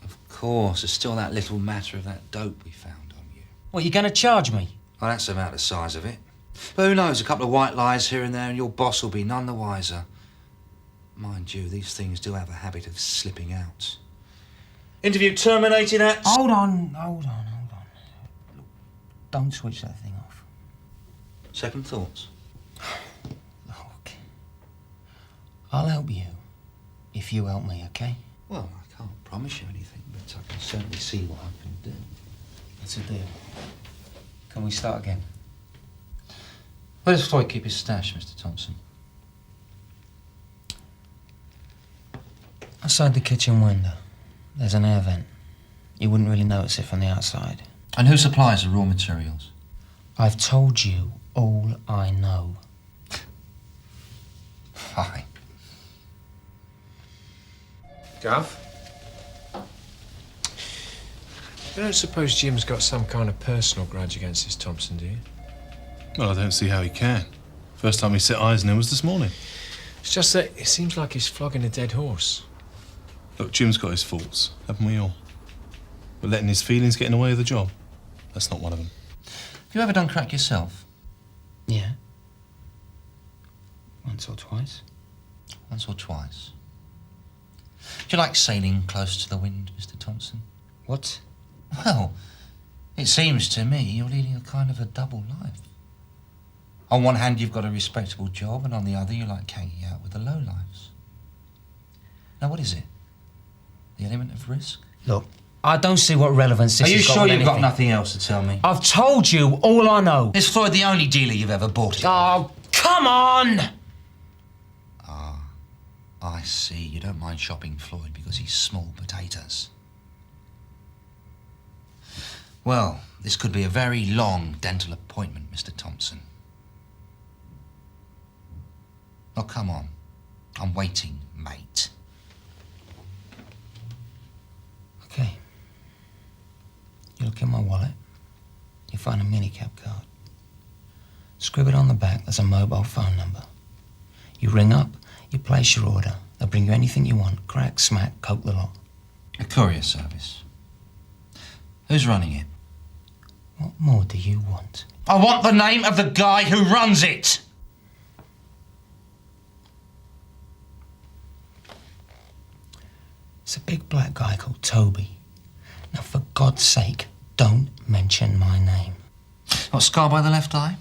Of course, there's still that little matter of that dope we found on you. What, you going to charge me? Well, that's about the size of it. But who knows, a couple of white lies here and there and your boss will be none the wiser. Mind you, these things do have a habit of slipping out. Interview terminated at... Hold on. Look, don't switch that thing off. Second thoughts? Look, I'll help you if you help me, OK? Well, I can't promise you anything, but I can certainly see what I can do. That's a deal. Can we start again? Where does Floyd keep his stash, Mr. Thompson? Outside the kitchen window. There's an air vent. You wouldn't really notice it from the outside. And who supplies the raw materials? I've told you all I know. Fine. Gav? You don't suppose Jim's got some kind of personal grudge against this Thompson, do you? Well, I don't see how he can. First time he set eyes on him was this morning. It's just that it seems like he's flogging a dead horse. Look, Jim's got his faults, haven't we all? But letting his feelings get in the way of the job, that's not one of them. Have you ever done crack yourself? Yeah. Once or twice. Once or twice. Do you like sailing close to the wind, Mr. Thompson? What? Well, it seems to me you're leading a kind of a double life. On one hand, you've got a respectable job, and on the other, you like hanging out with the lowlifes. Now, what is it? The element of risk? Look, I don't see what relevance this Are you has got sure with you've got anything. nothing else to tell me? I've told you all I know. Is Floyd the only dealer you've ever bought it? Oh, come on! Ah, I see. You don't mind shopping Floyd because he's small potatoes. Well, this could be a very long dental appointment, Mr. Thompson. Oh, come on. I'm waiting, mate. Okay. You look in my wallet, you find a minicab card. Scribble on the back, there's a mobile phone number. You ring up, you place your order. They'll bring you anything you want, crack, smack, coke the lot. A courier service. Who's running it? What more do you want? I want the name of the guy who runs it! It's a big black guy called Toby. Now, for God's sake, don't mention my name. What, scar by the left eye?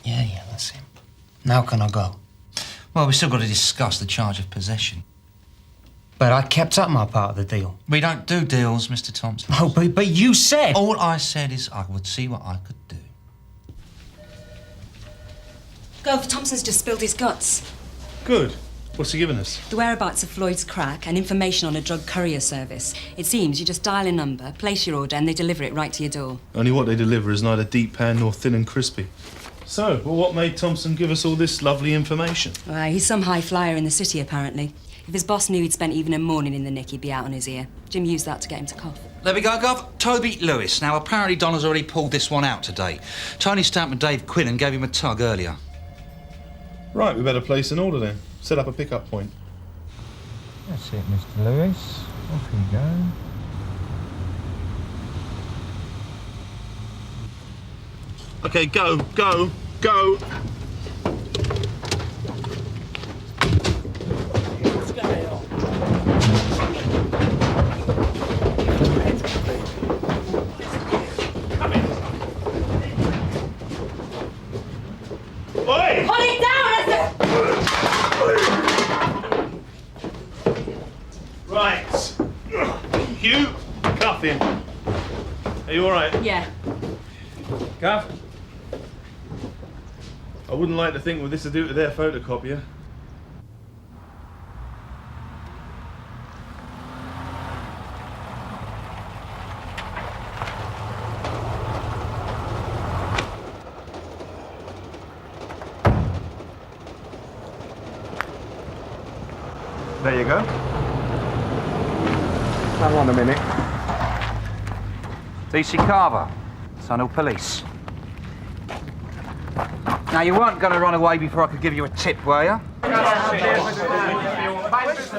Yeah, that's him. Now can I go? Well, we've still got to discuss the charge of possession. But I kept up my part of the deal. We don't do deals, Mr. Thompson. Oh, but you said... All I said is I would see what I could do. Gov, Thompson's just spilled his guts. Good. What's he given us? The whereabouts of Floyd's crack and information on a drug courier service. It seems you just dial a number, place your order, and they deliver it right to your door. Only what they deliver is neither deep pan nor thin and crispy. So, well, what made Thompson give us all this lovely information? Well, he's some high flyer in the city, apparently. If his boss knew he'd spent even a morning in the nick, he'd be out on his ear. Jim used that to get him to cough. There we go, Gov. Toby Lewis. Now, apparently Donna's already pulled this one out today. Tony Stamp and Dave Quinn and gave him a tug earlier. Right, we better place an order then. Set up a pickup point. That's it, Mr. Lewis. Off you go. Okay, go, go, go. Oi! Put it down, Right. Hugh, cuff him. Are you all right? Yeah. Cuff? I wouldn't like to think what this will do to their photocopier. There you go. Hang on a minute. DC Carver, Sunhill Police. Now, you weren't going to run away before I could give you a tip, were you?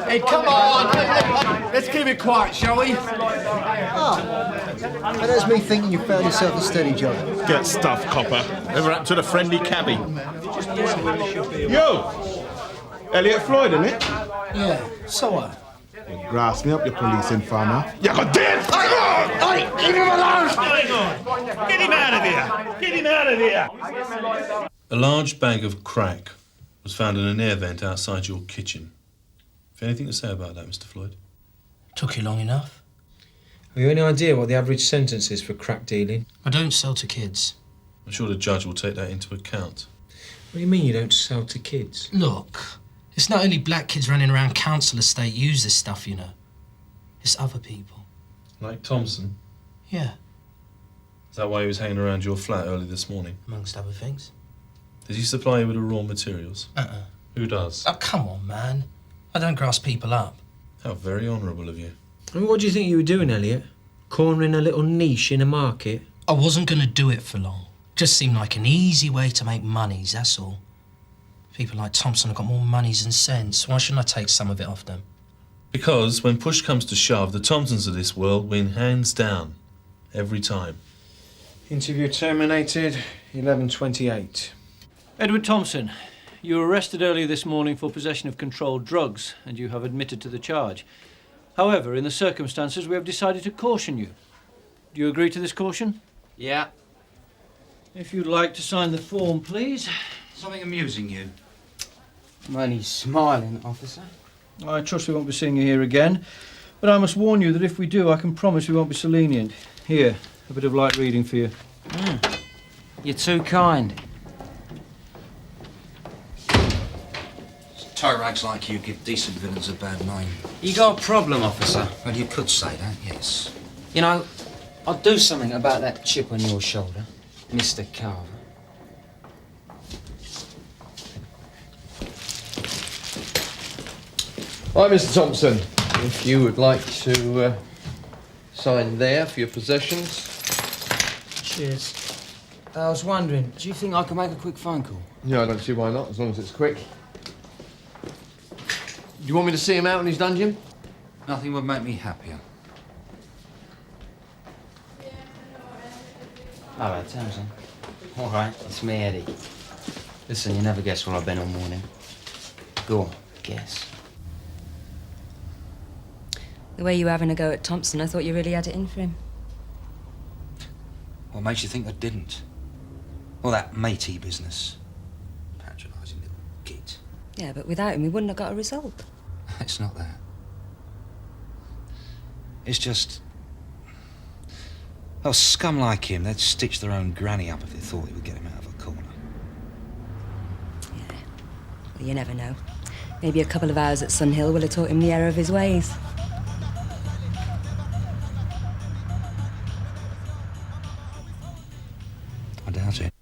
Hey, come on! Let's keep it quiet, shall we? And that's me thinking you found yourself a steady job. Get stuffed, copper. Ever up to the friendly cabbie? Yo! Elliot Floyd, isn't it? Yeah, so what? Grass me up, you police informer. You got dead! Hey, leave him alone! What's going on? Get him out of here! Get him out of here! A large bag of crack was found in an air vent outside your kitchen. Have you anything to say about that, Mr. Floyd? Took you long enough. Have you any idea what the average sentence is for crack dealing? I don't sell to kids. I'm sure the judge will take that into account. What do you mean you don't sell to kids? Look, it's not only black kids running around council estate use this stuff, you know. It's other people. Like Thompson? Yeah, Is that why he was hanging around your flat early this morning? amongst other things. Did he supply you with the raw materials? Who does? Oh, come on, man. I don't grass people up. How very honourable of you. I mean, what do you think you were doing, Elliot? Cornering a little niche in a market? I wasn't going to do it for long. Just seemed like an easy way to make monies, that's all. People like Thompson have got more monies than sense. Why shouldn't I take some of it off them? Because when push comes to shove, the Thompsons of this world win hands down. Every time. Interview terminated, 11:28. Edward Thompson, you were arrested earlier this morning for possession of controlled drugs, and you have admitted to the charge. However, in the circumstances, we have decided to caution you. Do you agree to this caution? Yeah. If you'd like to sign the form, please. Something amusing you? I'm only smiling, officer. I trust we won't be seeing you here again, but I must warn you that if we do, I can promise we won't be so lenient. Here, a bit of light reading for you. You're too kind. Toe rags like you give decent villains a bad name. You got a problem, officer? Well, you could say that, yes. You know, I'll do something about that chip on your shoulder, Mr. Carver. Right, Mr. Thompson, if you would like to sign there for your possessions. Cheers. I was wondering, do you think I could make a quick phone call? Yeah, I don't see why not, as long as it's quick. Do you want me to see him out in his dungeon? Nothing would make me happier. All right, Thompson. All right, it's me, Eddie. Listen, you never guess where I've been all morning. Go on, guess. The way you were having a go at Thompson, I thought you really had it in for him. What makes you think I didn't? All that matey business. Patronising little git. Yeah, but without him, we wouldn't have got a result. It's not that. It's just... Well, scum like him, they'd stitch their own granny up if they thought it would get him out of a corner. Well, you never know. Maybe a couple of hours at Sunhill will have taught him the error of his ways. I doubt it.